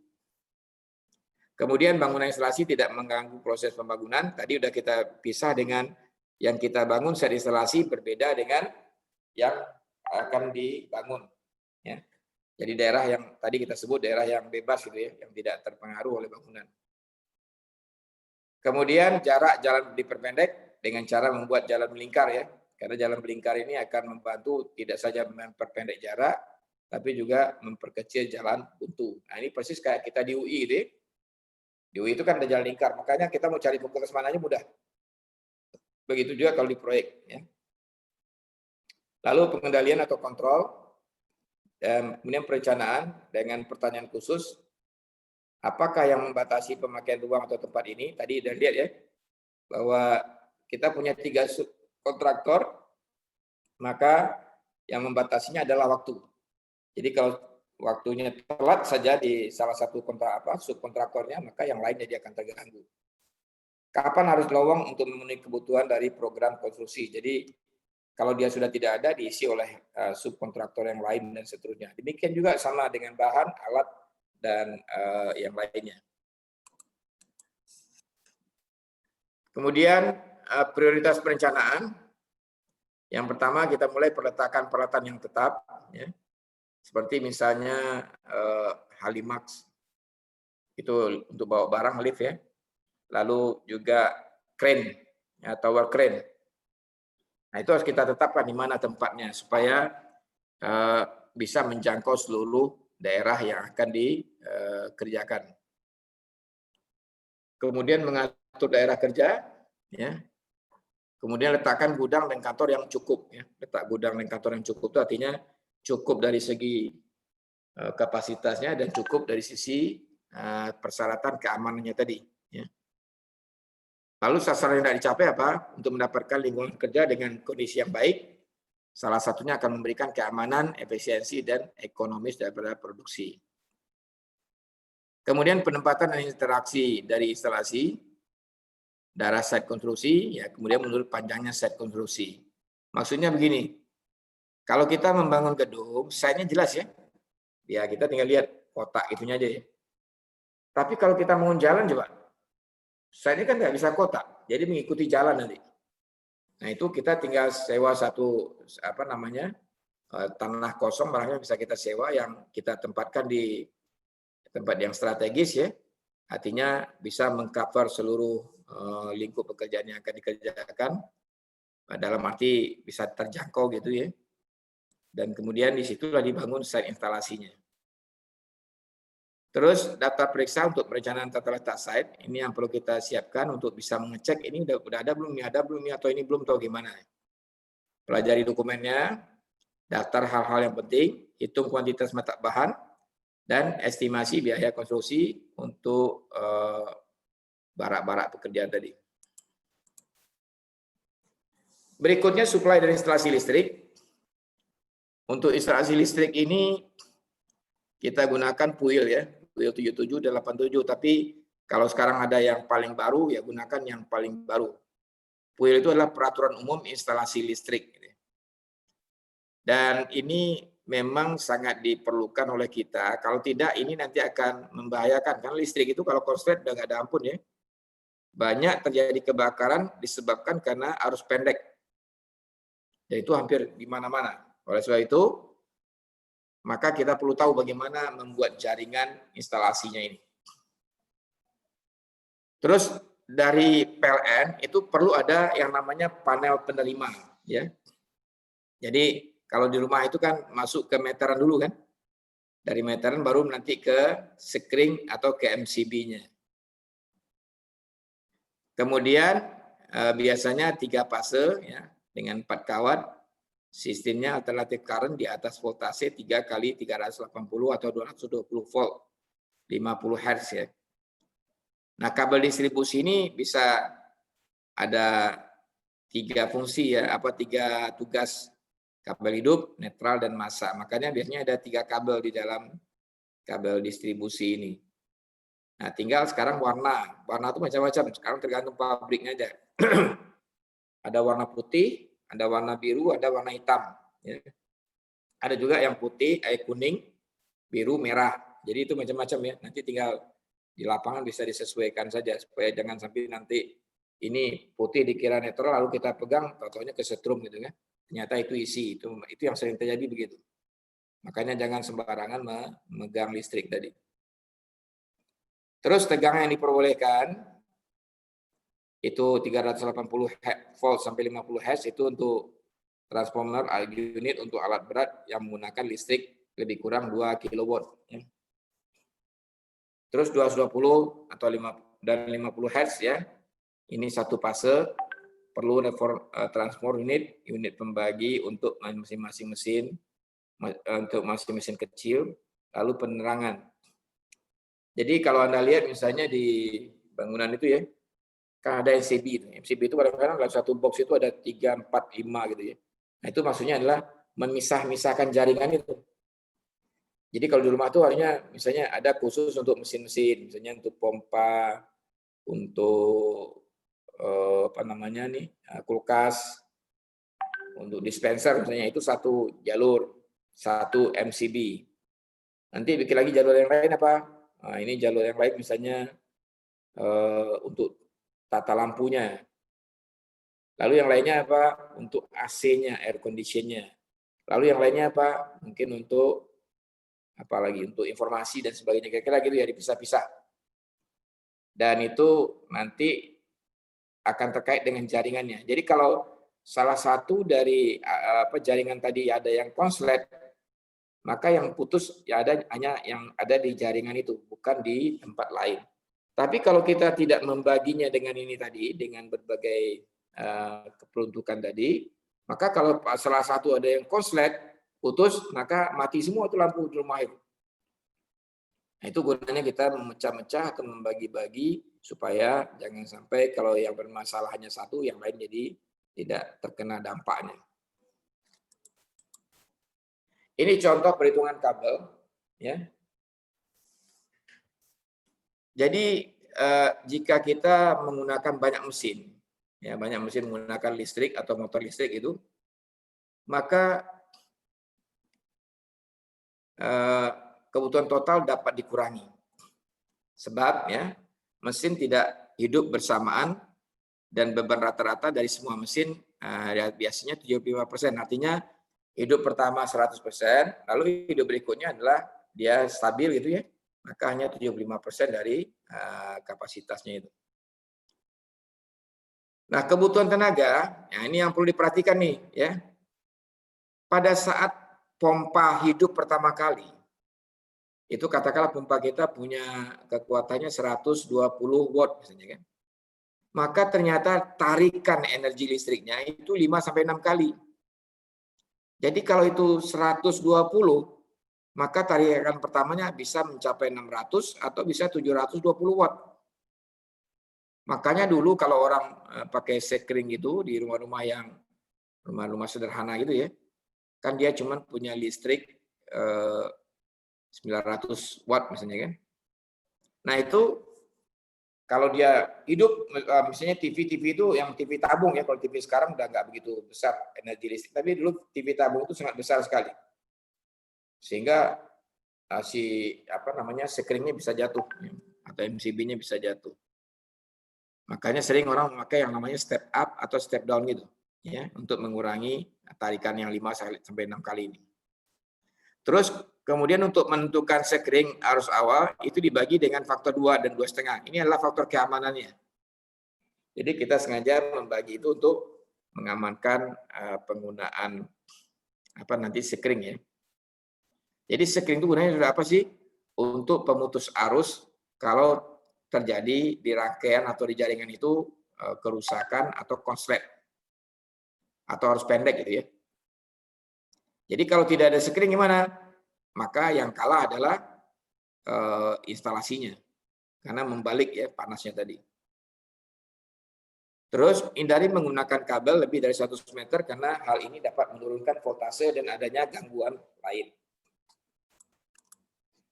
Kemudian bangunan instalasi tidak mengganggu proses pembangunan. Tadi udah kita pisah dengan yang kita bangun set instalasi berbeda dengan yang akan dibangun. Ya. Jadi daerah yang tadi kita sebut daerah yang bebas gitu ya, yang tidak terpengaruh oleh bangunan. Kemudian jarak jalan diperpendek dengan cara membuat jalan melingkar ya. Karena jalan melingkar ini akan membantu tidak saja memperpendek jarak, tapi juga memperkecil jalan buntu. Nah ini persis kayak kita di UI gitu ya. Di UI itu kan ada jalan lingkar, makanya kita mau cari fakultas mananya mudah. Begitu juga kalau di proyek. Ya. Lalu pengendalian atau kontrol, dan kemudian perencanaan dengan pertanyaan khusus, apakah yang membatasi pemakaian ruang atau tempat ini? Tadi udah lihat ya, bahwa kita punya 3 kontraktor, maka yang membatasinya adalah waktu. Jadi kalau waktunya telat saja di salah satu subkontraktornya, maka yang lainnya dia akan terganggu. Kapan harus lowong untuk memenuhi kebutuhan dari program konstruksi? Jadi Kalau dia sudah tidak ada, diisi oleh subkontraktor yang lain dan seterusnya. Demikian juga sama dengan bahan, alat, dan yang lainnya. Kemudian prioritas perencanaan. Yang pertama kita mulai peletakan peralatan yang tetap, ya. Seperti misalnya Halimax, itu untuk bawa barang lift ya. Lalu juga crane, ya, tower crane. Nah, itu harus kita tetapkan di mana tempatnya supaya bisa menjangkau seluruh daerah yang akan dikerjakan. Kemudian mengatur daerah kerja, ya. Kemudian letakkan gudang dan kantor yang cukup, ya. Letak gudang dan kantor yang cukup itu artinya cukup dari segi kapasitasnya dan cukup dari sisi persyaratan keamanannya tadi, ya. Lalu sasaran yang tidak dicapai apa? Untuk mendapatkan lingkungan kerja dengan kondisi yang baik, salah satunya akan memberikan keamanan, efisiensi, dan ekonomis daripada produksi. Kemudian penempatan dan interaksi dari instalasi, daerah site konstruksi, ya, kemudian menurut panjangnya site konstruksi. Maksudnya begini, kalau kita membangun gedung, site-nya jelas ya. Ya, kita tinggal lihat kotak itunya aja ya. Tapi kalau kita bangun jalan coba, site-nya kan nggak bisa kotak, jadi mengikuti jalan nanti. Nah, itu kita tinggal sewa satu tanah kosong barangnya bisa kita sewa yang kita tempatkan di tempat yang strategis ya. Artinya bisa mengcover seluruh lingkup pekerjaan yang akan dikerjakan. Dalam arti bisa terjangkau gitu ya. Dan kemudian disitulah dibangun site instalasinya. Terus daftar periksa untuk perencanaan tata letak site, ini yang perlu kita siapkan untuk bisa mengecek ini udah ada belum, atau ini belum tahu gimana. Pelajari dokumennya, daftar hal-hal yang penting, hitung kuantitas mata bahan, dan estimasi biaya konstruksi untuk barak-barak pekerjaan tadi. Berikutnya suplai dan instalasi listrik. Untuk instalasi listrik ini kita gunakan PUIL ya, PUIL 77 dan 87, tapi kalau sekarang ada yang paling baru ya gunakan yang paling baru. PUIL itu adalah peraturan umum instalasi listrik. Dan ini memang sangat diperlukan oleh kita. Kalau tidak ini nanti akan membahayakan. Karena listrik itu kalau konslet udah nggak ada ampun ya. Banyak terjadi kebakaran disebabkan karena arus pendek. Dan itu hampir di mana-mana. Oleh sebab itu, maka kita perlu tahu bagaimana membuat jaringan instalasinya ini. Terus dari PLN itu perlu ada yang namanya panel penerima, ya. Jadi kalau di rumah itu kan masuk ke meteran dulu kan, dari meteran baru nanti ke sekring atau ke MCB-nya. Kemudian biasanya 3 fase ya dengan 4 kawat. Sistemnya alternatif current di atas voltase 3 kali 380 atau 220 volt, 50 Hz ya. Nah, kabel distribusi ini bisa ada 3 fungsi ya, 3 tugas: kabel hidup, netral, dan massa. Makanya biasanya ada 3 kabel di dalam kabel distribusi ini. Nah, tinggal sekarang warna itu macam-macam. Sekarang tergantung pabriknya aja. Ada warna putih, ada warna biru, ada warna hitam. Ya. Ada juga yang putih, kuning, biru, merah. Jadi itu macam-macam ya. Nanti tinggal di lapangan bisa disesuaikan saja supaya jangan sampai nanti ini putih dikira netral lalu kita pegang totalnya kesetrum gitu kan. Ternyata itu isi. Itu yang sering terjadi begitu. Makanya jangan sembarangan memegang listrik tadi. Terus tegangan yang diperbolehkan itu 380 volt sampai 50 Hz itu untuk transformer unit untuk alat berat yang menggunakan listrik lebih kurang 2 kW. Ya. Terus 220 atau 50 Hz ya. Ini satu fase, perlu transformer unit pembagi untuk masing-masing mesin, untuk masing-masing kecil, lalu penerangan. Jadi kalau Anda lihat misalnya di bangunan itu ya, kan ada MCB itu. MCB itu kadang-kadang dalam satu box itu ada 3, 4, 5 gitu ya. Nah, itu maksudnya adalah memisah-misahkan jaringan itu. Jadi kalau di rumah itu harusnya misalnya ada khusus untuk mesin-mesin, misalnya untuk pompa, untuk kulkas, Untuk dispenser misalnya itu satu jalur, satu MCB. Nanti bikin lagi jalur yang lain apa? Nah, ini jalur yang lain misalnya untuk tata lampunya. Lalu yang lainnya apa? Untuk AC-nya, air condition-nya. Lalu yang lainnya apa? Mungkin untuk apalagi untuk informasi dan sebagainya. Kira-kira gitu ya, dipisah-pisah. Dan itu nanti akan terkait dengan jaringannya. Jadi kalau salah satu dari jaringan tadi ada yang konslet, maka yang putus ya hanya yang ada di jaringan itu, bukan di tempat lain. Tapi kalau kita tidak membaginya dengan ini tadi, dengan berbagai keperuntukan tadi, maka kalau salah satu ada yang konslet, putus, maka mati semua itu lampu di rumah itu. Nah, itu gunanya kita memecah-mecah atau membagi-bagi supaya jangan sampai kalau yang bermasalah hanya satu, yang lain jadi tidak terkena dampaknya. Ini contoh perhitungan kabel, ya. Jadi jika kita menggunakan banyak mesin, ya banyak mesin menggunakan listrik atau motor listrik itu, maka kebutuhan total dapat dikurangi. Sebab ya mesin tidak hidup bersamaan dan beban rata-rata dari semua mesin biasanya 75%. Artinya hidup pertama 100%, lalu hidup berikutnya adalah dia stabil gitu ya. Maka hanya 75% dari kapasitasnya itu. Nah, kebutuhan tenaga, ya ini yang perlu diperhatikan nih ya. Pada saat pompa hidup pertama kali, itu katakanlah pompa kita punya kekuatannya 120 watt misalnya kan. Maka ternyata tarikan energi listriknya itu 5-6 kali. Jadi kalau itu 120, maka tarikan pertamanya bisa mencapai 600 atau bisa 720 watt. Makanya dulu kalau orang pakai sekring itu di rumah-rumah yang rumah-rumah sederhana gitu ya, kan dia cuma punya listrik 900 watt misalnya kan. Nah itu kalau dia hidup misalnya TV itu yang TV tabung ya, kalau TV sekarang udah nggak begitu besar energi listrik, tapi dulu TV tabung itu sangat besar sekali. Sehingga sekringnya bisa jatuh atau MCB-nya bisa jatuh. Makanya sering orang memakai yang namanya step up atau step down gitu ya untuk mengurangi tarikan yang 5-6 kali ini. Terus kemudian untuk menentukan sekring arus awal itu dibagi dengan faktor 2 dan 2,5. Ini adalah faktor keamanannya. Jadi kita sengaja membagi itu untuk mengamankan penggunaan nanti sekring ya. Jadi sekring itu gunanya sudah apa sih? Untuk pemutus arus kalau terjadi di rangkaian atau di jaringan itu kerusakan atau konslet atau arus pendek gitu ya. Jadi kalau tidak ada sekring gimana? Maka yang kalah adalah instalasinya karena membalik ya panasnya tadi. Terus hindari menggunakan kabel lebih dari 100 meter karena hal ini dapat menurunkan voltase dan adanya gangguan lain.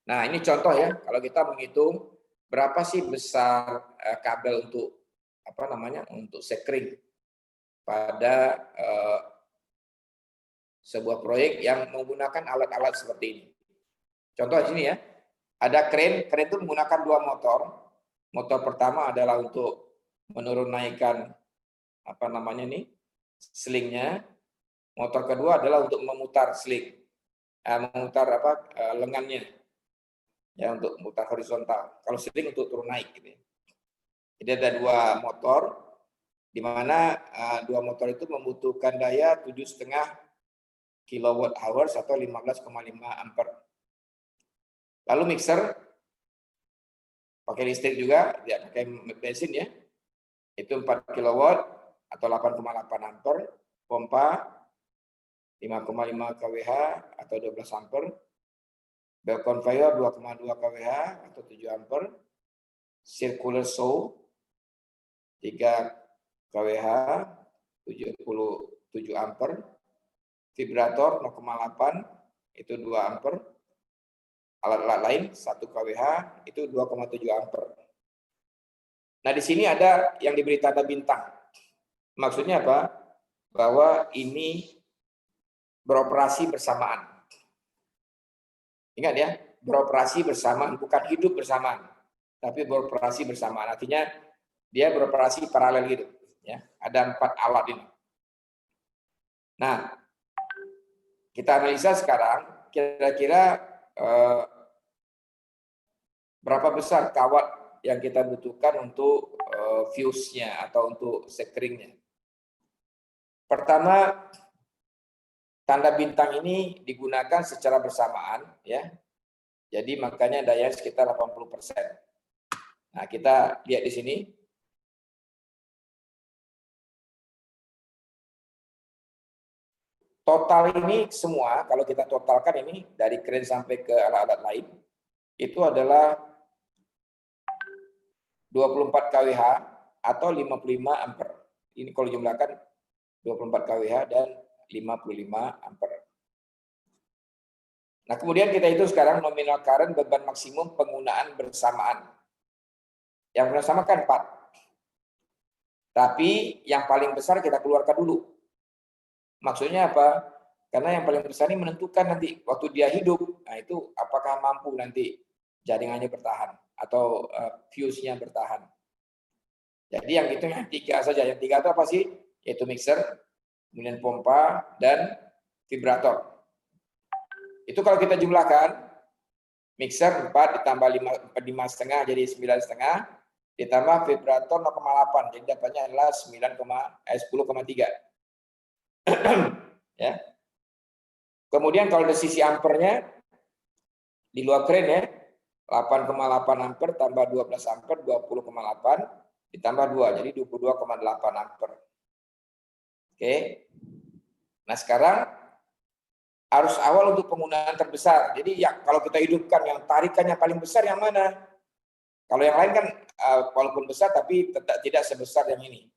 Nah ini contoh ya, kalau kita menghitung berapa sih besar kabel untuk untuk sekring pada sebuah proyek yang menggunakan alat-alat seperti ini. Contoh di sini ya, ada kren itu menggunakan 2 motor. Motor pertama adalah untuk menurun naikkan slingnya. Motor kedua adalah untuk memutar sling, lengannya, ya untuk memutar horizontal. Kalau sling untuk turun naik gitu ya. Jadi ada 2 motor, di mana 2 motor itu membutuhkan daya 7,5 kWh atau 15,5 ampere. Lalu mixer pakai listrik juga, tidak pakai bensin ya. Itu 4 kW atau 8,8 ampere, pompa 5,5 kWh atau 12 ampere, belt conveyor 2,2 kWh atau 7 ampere, circular saw 3 kWh 77 ampere, vibrator 0,8 itu 2 ampere, alat-alat lain 1 kWh itu 2,7 ampere. Nah di sini ada yang diberi tanda bintang. Maksudnya apa? bahwa ini beroperasi bersamaan. Ingat ya, beroperasi bersamaan, bukan hidup bersamaan, tapi beroperasi bersamaan. Artinya dia beroperasi paralel gitu. Ya, ada 4 alat ini. Nah, kita analisa sekarang, kira-kira berapa besar kawat yang kita butuhkan untuk fuse-nya atau untuk sekeringnya. Pertama, tanda bintang ini digunakan secara bersamaan, ya. Jadi makanya daya sekitar 80%. Nah, kita lihat di sini. Total ini semua, kalau kita totalkan ini dari kren sampai ke alat-alat lain, itu adalah 24 kWh atau 55 ampere. Ini kalau jumlahkan 24 kWh dan 55 ampere. Nah, kemudian kita hitung sekarang nominal current beban maksimum penggunaan bersamaan. Yang bersama kan 4. Tapi yang paling besar kita keluarkan dulu. Maksudnya apa? Karena yang paling besar ini menentukan nanti waktu dia hidup, nah itu apakah mampu nanti jaringannya bertahan atau fuse-nya bertahan. Jadi yang itu yang 3 saja. Yang 3 itu apa sih? Yaitu mixer, kemudian pompa, dan vibrator. Itu kalau kita jumlahkan, mixer 4 ditambah 5,5 jadi 9,5, ditambah vibrator 0,8, jadi dapatnya adalah 10,3. Ya. Kemudian kalau dari sisi ampernya di luar kren ya, 8,8 ampere tambah 12 ampere 20,8 ditambah 2 jadi 22,8 ampere. Oke. Nah, sekarang arus awal untuk penggunaan terbesar. Jadi ya kalau kita hidupkan yang tarikannya paling besar yang mana? Kalau yang lain kan walaupun besar tapi tidak sebesar yang ini.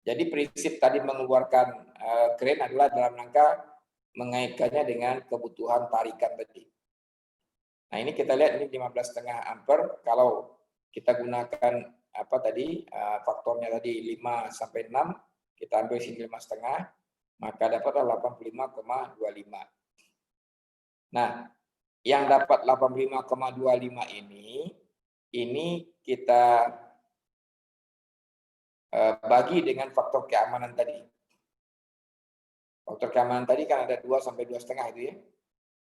Jadi prinsip tadi mengeluarkan kren adalah dalam rangka mengaitkannya dengan kebutuhan tarikan tadi. Nah, ini kita lihat ini 15,5 ampere. Kalau kita gunakan apa tadi faktornya tadi 5 sampai 6, kita ambil sini 5,5, maka dapatlah 85,25. Nah, yang dapat 85,25 ini kita bagi dengan faktor keamanan tadi. Faktor keamanan tadi kan ada 2 sampai 2,5 itu ya.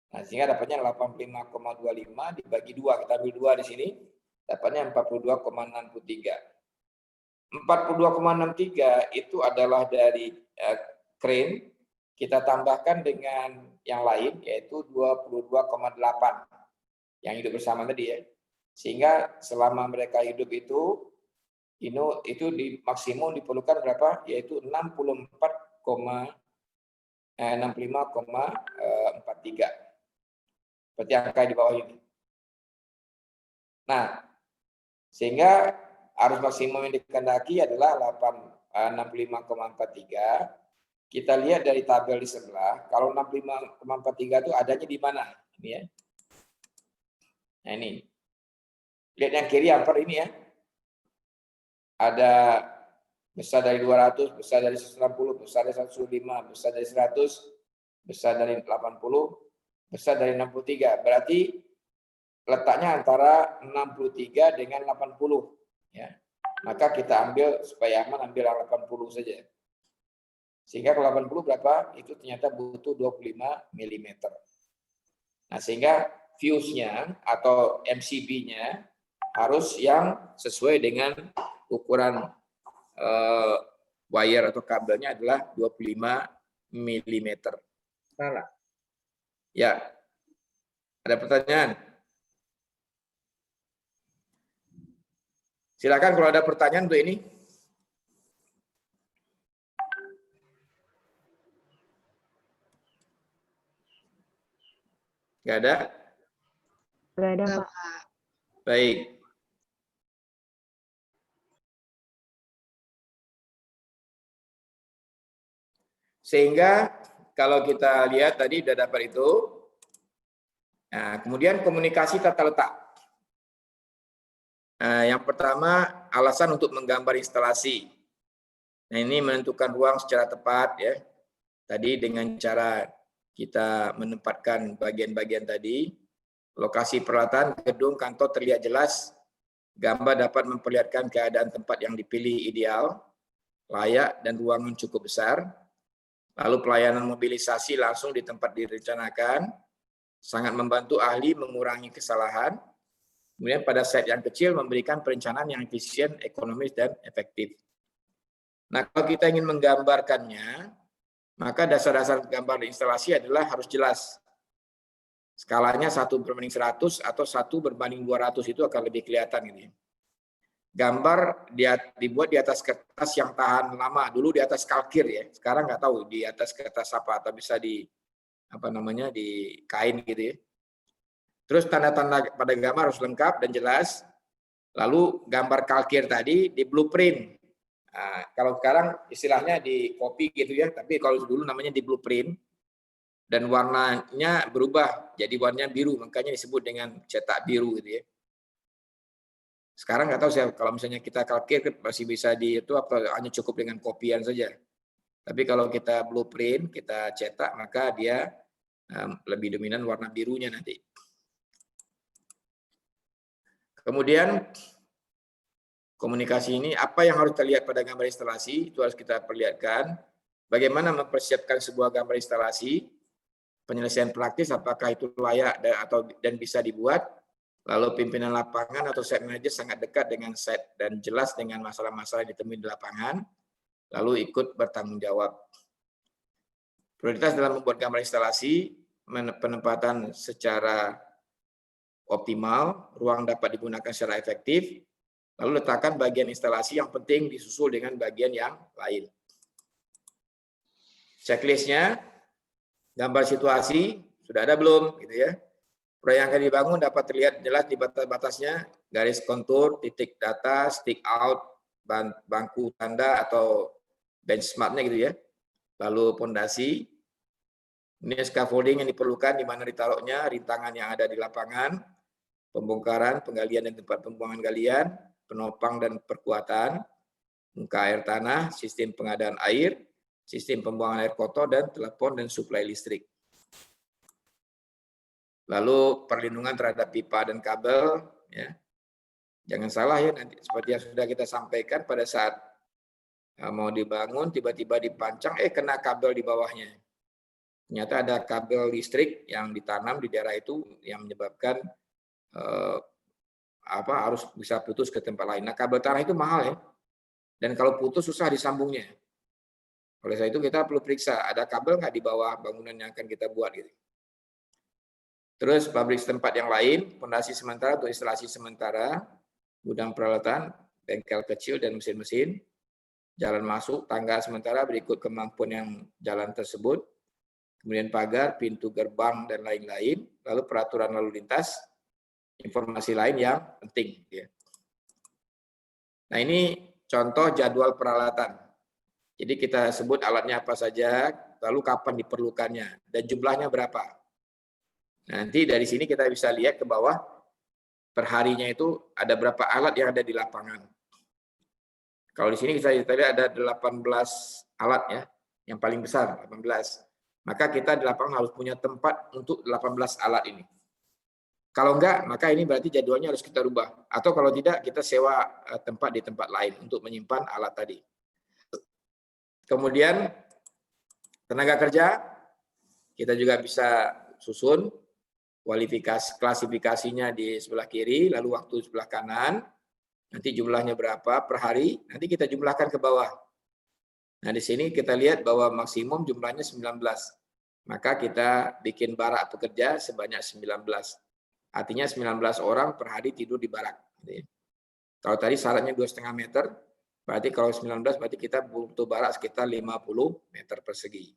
Nah, sehingga dapatnya 85,25 dibagi 2. Kita ambil 2 di sini, dapatnya 42,63. 42,63 itu adalah dari kren, kita tambahkan dengan yang lain, yaitu 22,8 yang hidup bersama tadi ya. Sehingga selama mereka hidup itu di maksimum diperlukan berapa? Yaitu 65,43. Seperti angka di bawah ini. Nah, sehingga arus maksimum yang dikehendaki adalah 65,43. Kita lihat dari tabel di sebelah, kalau 65,43 itu adanya di mana? Ini ya. Nah, ini. Lihat yang kiri ampere ini ya. Ada besar dari 200, besar dari 160, besar dari 105, besar dari 100, besar dari 80, besar dari 63. Berarti letaknya antara 63 dengan 80 ya. Maka kita ambil supaya aman ambil 80 saja. Sehingga kalau 80 berapa? Itu ternyata butuh 25 mm. Nah, sehingga fuse-nya atau MCB-nya harus yang sesuai dengan ukuran wire atau kabelnya adalah 25 mm. Salah. Ya. Ada pertanyaan? Silakan kalau ada pertanyaan untuk ini. Nggak ada? Nggak ada, Pak. Baik. Sehingga kalau kita lihat tadi sudah dapat itu, nah, kemudian komunikasi tata letak. Yang pertama, alasan untuk menggambar instalasi. Nah, ini menentukan ruang secara tepat ya. Tadi dengan cara kita menempatkan bagian-bagian tadi, lokasi peralatan gedung kantor terlihat jelas, gambar dapat memperlihatkan keadaan tempat yang dipilih ideal, layak dan ruangan cukup besar. Lalu pelayanan mobilisasi langsung di tempat direncanakan, sangat membantu ahli mengurangi kesalahan. Kemudian pada site yang kecil memberikan perencanaan yang efisien, ekonomis, dan efektif. Nah, kalau kita ingin menggambarkannya, maka dasar-dasar gambar instalasi adalah harus jelas. Skalanya 1/100 atau 1/200 itu akan lebih kelihatan ini. Gambar dibuat di atas kertas yang tahan lama. Dulu di atas kalkir ya. Sekarang nggak tahu di atas kertas apa atau bisa di di kain gitu ya. Terus tanda-tanda pada gambar harus lengkap dan jelas. Lalu gambar kalkir tadi di blueprint. Nah, kalau sekarang istilahnya di copy gitu ya, tapi kalau dulu namanya di blueprint. Dan warnanya berubah jadi warnanya biru, makanya disebut dengan cetak biru gitu ya. Sekarang nggak tahu saya kalau misalnya kita kalkir masih bisa di itu apa hanya cukup dengan kopian saja. Tapi kalau kita blueprint, kita cetak maka dia lebih dominan warna birunya nanti. Kemudian komunikasi ini apa yang harus terlihat pada gambar instalasi itu harus kita perlihatkan. Bagaimana mempersiapkan sebuah gambar instalasi, penyelesaian praktis apakah itu layak dan bisa dibuat. Lalu pimpinan lapangan atau site manager sangat dekat dengan site dan jelas dengan masalah-masalah yang ditemui di lapangan, lalu ikut bertanggung jawab. Prioritas dalam membuat gambar instalasi, penempatan secara optimal, ruang dapat digunakan secara efektif, lalu letakkan bagian instalasi yang penting disusul dengan bagian yang lain. Checklistnya, gambar situasi, sudah ada belum? Gitu ya. Proyek yang akan dibangun dapat terlihat jelas di batas-batasnya, garis kontur, titik data, stick out, bangku tanda atau benchmark-nya gitu ya. Lalu pondasi, ini scaffolding yang diperlukan di mana ditaruhnya, rintangan yang ada di lapangan, pembongkaran, penggalian dan tempat pembuangan galian, penopang dan perkuatan, muka air tanah, sistem pengadaan air, sistem pembuangan air kotor, dan telepon dan suplai listrik. Lalu perlindungan terhadap pipa dan kabel, ya. Jangan salah ya nanti seperti yang sudah kita sampaikan pada saat mau dibangun tiba-tiba dipancang kena kabel di bawahnya. Ternyata ada kabel listrik yang ditanam di daerah itu yang menyebabkan harus bisa putus ke tempat lain. Nah, kabel tanah itu mahal ya. Dan kalau putus susah disambungnya. Oleh sebab itu kita perlu periksa ada kabel nggak di bawah bangunan yang akan kita buat gitu. Terus pabrik setempat yang lain, fondasi sementara atau instalasi sementara, gudang peralatan, bengkel kecil dan mesin-mesin, jalan masuk, tangga sementara berikut kemampuan yang jalan tersebut, kemudian pagar, pintu gerbang, dan lain-lain, lalu peraturan lalu lintas, informasi lain yang penting. Nah, ini contoh jadwal peralatan. Jadi kita sebut alatnya apa saja, lalu kapan diperlukannya, dan jumlahnya berapa. Nanti dari sini kita bisa lihat ke bawah, perharinya itu ada berapa alat yang ada di lapangan. Kalau di sini kita lihat ada 18 alat ya, yang paling besar 18. Maka kita di lapangan harus punya tempat untuk 18 alat ini. Kalau enggak, maka ini berarti jadwalnya harus kita rubah. Atau kalau tidak, kita sewa tempat di tempat lain untuk menyimpan alat tadi. Kemudian tenaga kerja, kita juga bisa susun klasifikasinya di sebelah kiri, lalu waktu sebelah kanan, nanti jumlahnya berapa per hari, nanti kita jumlahkan ke bawah. Nah, di sini kita lihat bahwa maksimum jumlahnya 19. Maka kita bikin barak pekerja sebanyak 19. Artinya 19 orang per hari tidur di barak. Kalau tadi syaratnya 2,5 meter, berarti kalau 19 berarti kita butuh barak sekitar 50 meter persegi.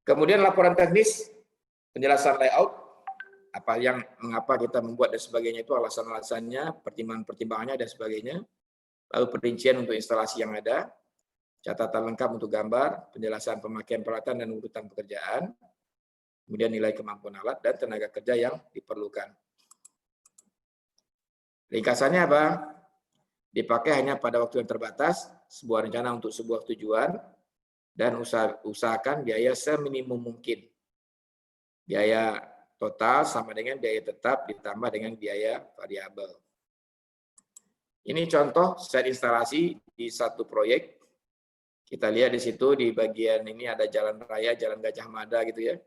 Kemudian laporan teknis, penjelasan layout, mengapa kita membuat dan sebagainya itu alasan-alasannya, pertimbangan-pertimbangannya dan sebagainya. Lalu perincian untuk instalasi yang ada, catatan lengkap untuk gambar, penjelasan pemakaian peralatan dan urutan pekerjaan, kemudian nilai kemampuan alat dan tenaga kerja yang diperlukan. Ringkasannya apa? Dipakai hanya pada waktu yang terbatas, sebuah rencana untuk sebuah tujuan, dan usahakan biaya seminimum mungkin. Biaya total sama dengan biaya tetap ditambah dengan biaya variabel. Ini contoh set instalasi di satu proyek. Kita lihat di situ di bagian ini ada jalan raya, Jalan Gajah Mada gitu ya.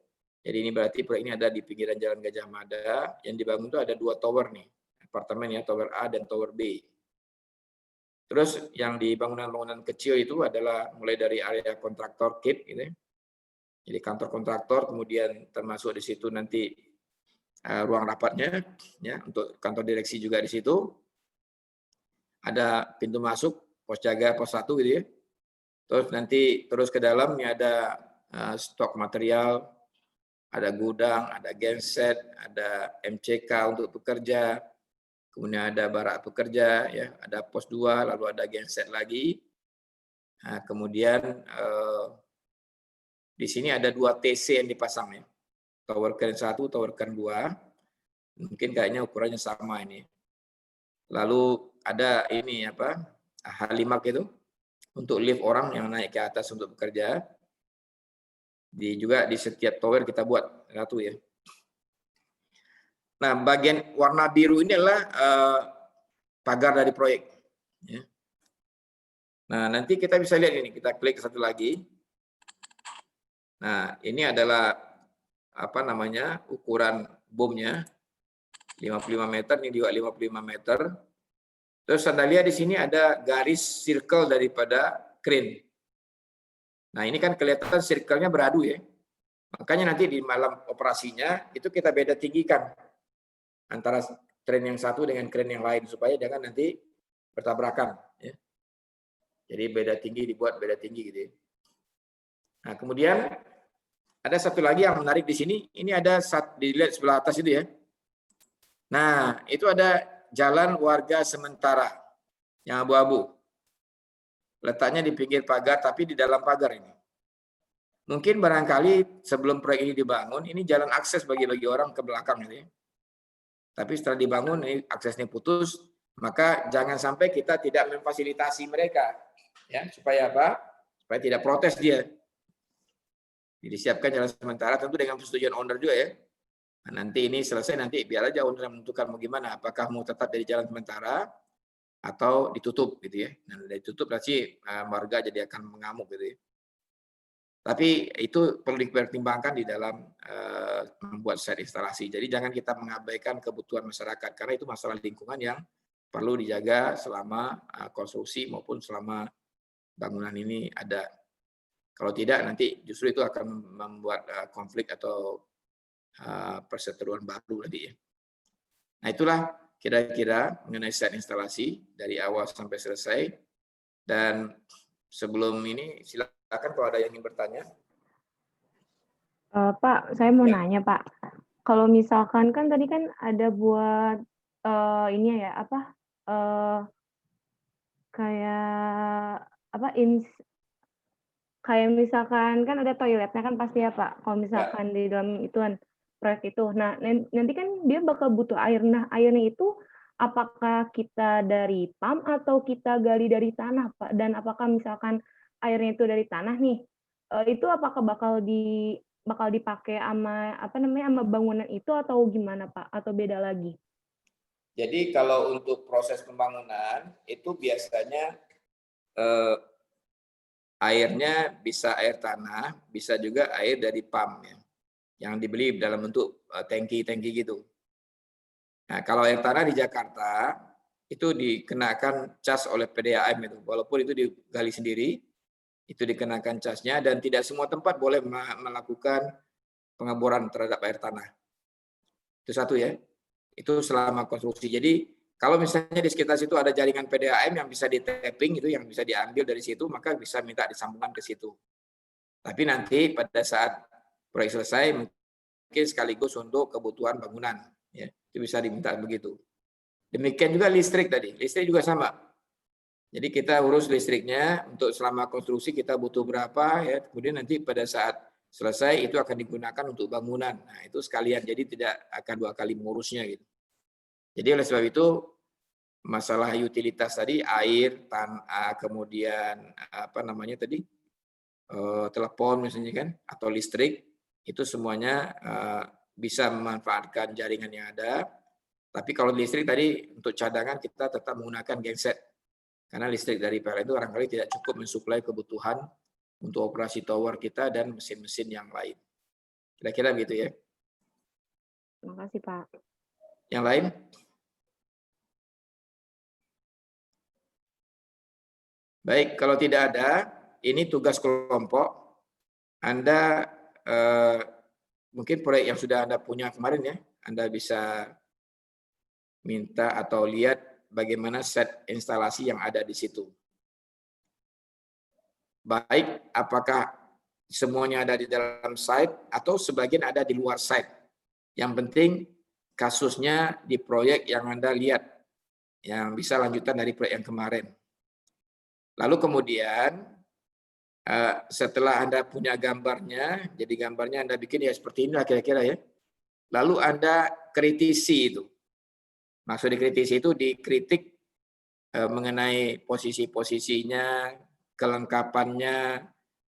Jadi ini berarti proyek ini ada di pinggiran Jalan Gajah Mada. Yang dibangun itu ada 2 tower nih, apartemen ya, tower A dan tower B. Terus yang di bangunan-bangunan kecil itu adalah mulai dari area kontraktor KIP gitu ya. Jadi kantor kontraktor, kemudian termasuk di situ nanti ruang rapatnya ya, untuk kantor direksi juga di situ. Ada pintu masuk, pos jaga, pos 1 gitu ya. Terus nanti terus ke dalam ini ada stok material, ada gudang, ada genset, ada MCK untuk pekerja, kemudian ada barak pekerja, ya, ada pos 2, lalu ada genset lagi. Nah, kemudian di sini ada 2 TC yang dipasang ya. Tower crane 1, tower crane 2. Mungkin kayaknya ukurannya sama ini. Lalu ada ini apa? Halimak itu untuk lift orang yang naik ke atas untuk bekerja. Juga di setiap tower kita buat satu ya. Nah, bagian warna biru ini adalah pagar dari proyek. Ya. Nah, nanti kita bisa lihat ini. Kita klik satu lagi. Nah, ini adalah apa namanya ukuran bomnya 55 meter, ini juga 55 meter. Terus Anda lihat di sini ada garis circle daripada crane. Nah, ini kan kelihatan circle-nya beradu ya. Makanya nanti di malam operasinya itu kita beda tinggikan antara crane yang satu dengan crane yang lain supaya jangan nanti bertabrakan ya. Jadi beda tinggi, dibuat beda tinggi gitu ya. Nah, kemudian ada satu lagi yang menarik di sini, ini ada dilihat sebelah atas itu ya. Nah, itu ada jalan warga sementara yang abu-abu. Letaknya di pinggir pagar tapi di dalam pagar ini. Mungkin barangkali sebelum proyek ini dibangun, ini jalan akses bagi orang ke belakang gitu ya. Tapi setelah dibangun ini aksesnya putus, maka jangan sampai kita tidak memfasilitasi mereka ya, supaya apa? Supaya tidak protes dia. Jadi disiapkan jalan sementara tentu dengan persetujuan owner juga ya. Nah, nanti ini selesai nanti biar aja owner menentukan mau gimana, apakah mau tetap dari jalan sementara atau ditutup gitu ya. Nah, ditutup berarti warga jadi akan mengamuk gitu ya. Tapi itu perlu dipertimbangkan di dalam membuat set instalasi. Jadi jangan kita mengabaikan kebutuhan masyarakat karena itu masalah lingkungan yang perlu dijaga selama konstruksi maupun selama bangunan ini ada. Kalau tidak nanti justru itu akan membuat konflik atau perseteruan baru tadi ya. Nah, itulah kira-kira mengenai set instalasi dari awal sampai selesai. Dan sebelum ini silakan kalau ada yang ingin bertanya. Pak, saya mau nanya Pak. Kalau misalkan kan tadi kan ada buat ini ya apa kayak apa kayak misalkan kan ada toiletnya kan pasti ya Pak. Kalau misalkan di dalam ituan proyek itu. Nah, nanti kan dia bakal butuh air. Nah, airnya itu apakah kita dari pump atau kita gali dari tanah, Pak? Dan apakah misalkan airnya itu dari tanah nih, itu apakah bakal dipakai sama apa namanya sama bangunan itu atau gimana, Pak? Atau beda lagi? Jadi kalau untuk proses pembangunan itu biasanya airnya bisa air tanah, bisa juga air dari pump ya, yang dibeli dalam bentuk tangki-tangki gitu. Nah, kalau air tanah di Jakarta itu dikenakan cas oleh PDAM itu, walaupun itu digali sendiri, itu dikenakan casnya dan tidak semua tempat boleh melakukan pengeboran terhadap air tanah. Itu satu ya. Itu selama konstruksi. Jadi kalau misalnya di sekitar situ ada jaringan PDAM yang bisa di-tapping itu, yang bisa diambil dari situ, maka bisa minta disambungkan ke situ. Tapi nanti pada saat proyek selesai mungkin sekaligus untuk kebutuhan bangunan, ya itu bisa diminta begitu. Demikian juga listrik tadi, listrik juga sama. Jadi kita urus listriknya untuk selama konstruksi kita butuh berapa, ya kemudian nanti pada saat selesai itu akan digunakan untuk bangunan. Nah itu sekalian, jadi tidak akan 2 kali mengurusnya gitu. Jadi oleh sebab itu masalah utilitas tadi, air, kemudian apa namanya tadi, telepon misalnya kan, atau listrik, itu semuanya bisa memanfaatkan jaringan yang ada. Tapi kalau listrik tadi untuk cadangan kita tetap menggunakan genset, karena listrik dari PLN itu barangkali tidak cukup mensuplai kebutuhan untuk operasi tower kita dan mesin-mesin yang lain. Kira-kira begitu ya. Terima kasih, Pak. Yang lain? Baik, kalau tidak ada, ini tugas kelompok. Anda mungkin proyek yang sudah Anda punya kemarin ya, Anda bisa minta atau lihat bagaimana set instalasi yang ada di situ. Baik, apakah semuanya ada di dalam site atau sebagian ada di luar site. Yang penting kasusnya di proyek yang Anda lihat, yang bisa lanjutan dari proyek yang kemarin. Lalu kemudian setelah Anda punya gambarnya, jadi gambarnya Anda bikin ya seperti inilah kira-kira ya. Lalu Anda kritisi itu. Maksud dikritisi itu dikritik mengenai posisi-posisinya, kelengkapannya,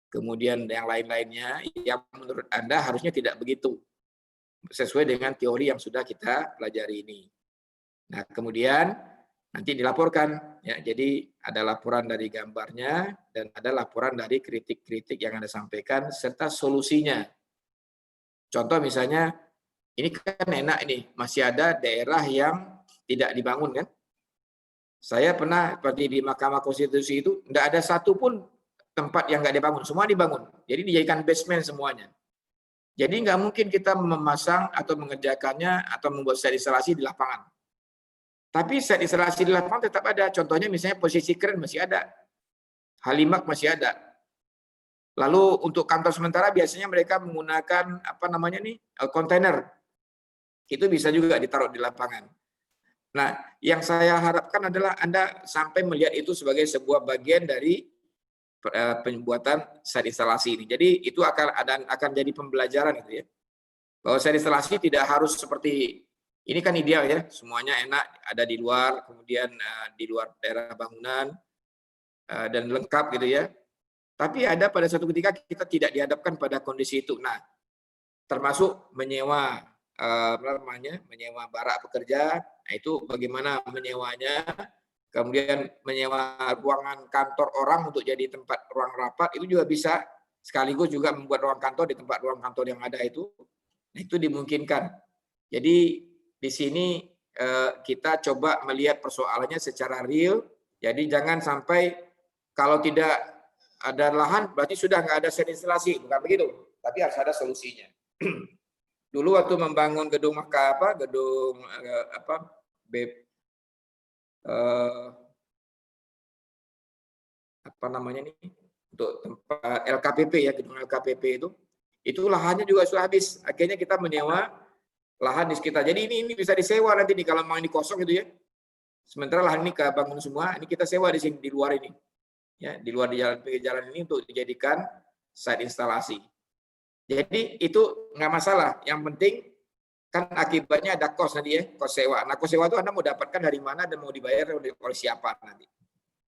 kemudian yang lain-lainnya yang menurut Anda harusnya tidak begitu. Sesuai dengan teori yang sudah kita pelajari ini. Nah, kemudian nanti dilaporkan ya. Jadi ada laporan dari gambarnya dan ada laporan dari kritik-kritik yang Anda sampaikan serta solusinya. Contoh misalnya ini kan enak ini, masih ada daerah yang tidak dibangun kan? Saya pernah seperti di Mahkamah Konstitusi itu tidak ada satupun tempat yang nggak dibangun, semua dibangun. Jadi dijadikan basement semuanya. Jadi nggak mungkin kita memasang atau mengerjakannya atau membuat set instalasi di lapangan. Tapi set instalasi di lapangan tetap ada. Contohnya misalnya posisi keren masih ada. Halimak masih ada. Lalu untuk kantor sementara biasanya mereka menggunakan apa namanya nih, kontainer. Itu bisa juga ditaruh di lapangan. Nah, yang saya harapkan adalah Anda sampai melihat itu sebagai sebuah bagian dari pembuatan set instalasi ini. Jadi itu akan jadi pembelajaran gitu ya. Bahwa set instalasi tidak harus seperti ini kan ideal ya, semuanya enak, ada di luar, kemudian di luar daerah bangunan, dan lengkap gitu ya. Tapi ada pada suatu ketika kita tidak dihadapkan pada kondisi itu. Nah, termasuk menyewa menyewa barak pekerja, nah itu bagaimana menyewanya, kemudian menyewa ruangan kantor orang untuk jadi tempat ruang rapat, itu juga bisa, sekaligus juga membuat ruang kantor di tempat ruang kantor yang ada itu, nah itu dimungkinkan. Jadi di sini kita coba melihat persoalannya secara real. Jadi jangan sampai kalau tidak ada lahan berarti sudah nggak ada set instalasi, bukan begitu. Tapi harus ada solusinya. Dulu waktu membangun gedung apa namanya nih untuk tempat LKPP ya, gedung LKPP itu lahannya juga sudah habis. Akhirnya kita menyewa lahan di sekitar. Jadi ini bisa disewa nanti nih kalau memang ini kosong gitu ya. Sementara lahan ini kebangun semua, ini kita sewa di sini di luar ini. Ya, di luar di jalan ini untuk dijadikan site instalasi. Jadi itu nggak masalah. Yang penting kan akibatnya ada kos nanti ya, kos sewa. Nah, kos sewa itu Anda mau dapatkan dari mana dan mau dibayar oleh siapa nanti.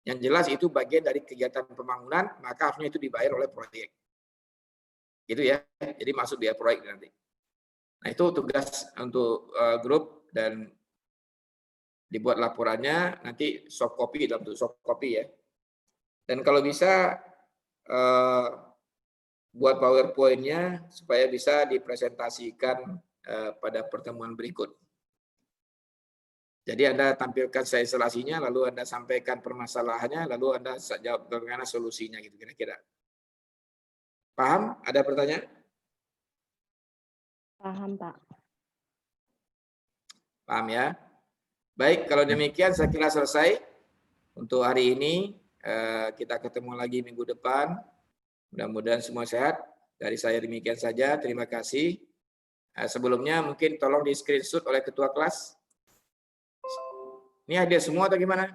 Yang jelas itu bagian dari kegiatan pembangunan, maka harusnya itu dibayar oleh proyek. Gitu ya. Jadi masuk biaya proyek nanti. Nah, itu tugas untuk grup dan dibuat laporannya, nanti soft copy dalam bentuk soft copy ya. Dan kalau bisa buat PowerPoint-nya supaya bisa dipresentasikan pada pertemuan berikut. Jadi Anda tampilkan saya instalasinya, lalu Anda sampaikan permasalahannya, lalu Anda jawab bagaimana solusinya gitu kira-kira. Paham? Ada pertanyaan? Paham, Pak. Paham ya? Baik, kalau demikian saya kira selesai untuk hari ini. Kita ketemu lagi minggu depan. Mudah-mudahan semua sehat. Dari saya demikian saja. Terima kasih. Sebelumnya mungkin tolong di screenshot oleh ketua kelas. Ini ada semua atau gimana?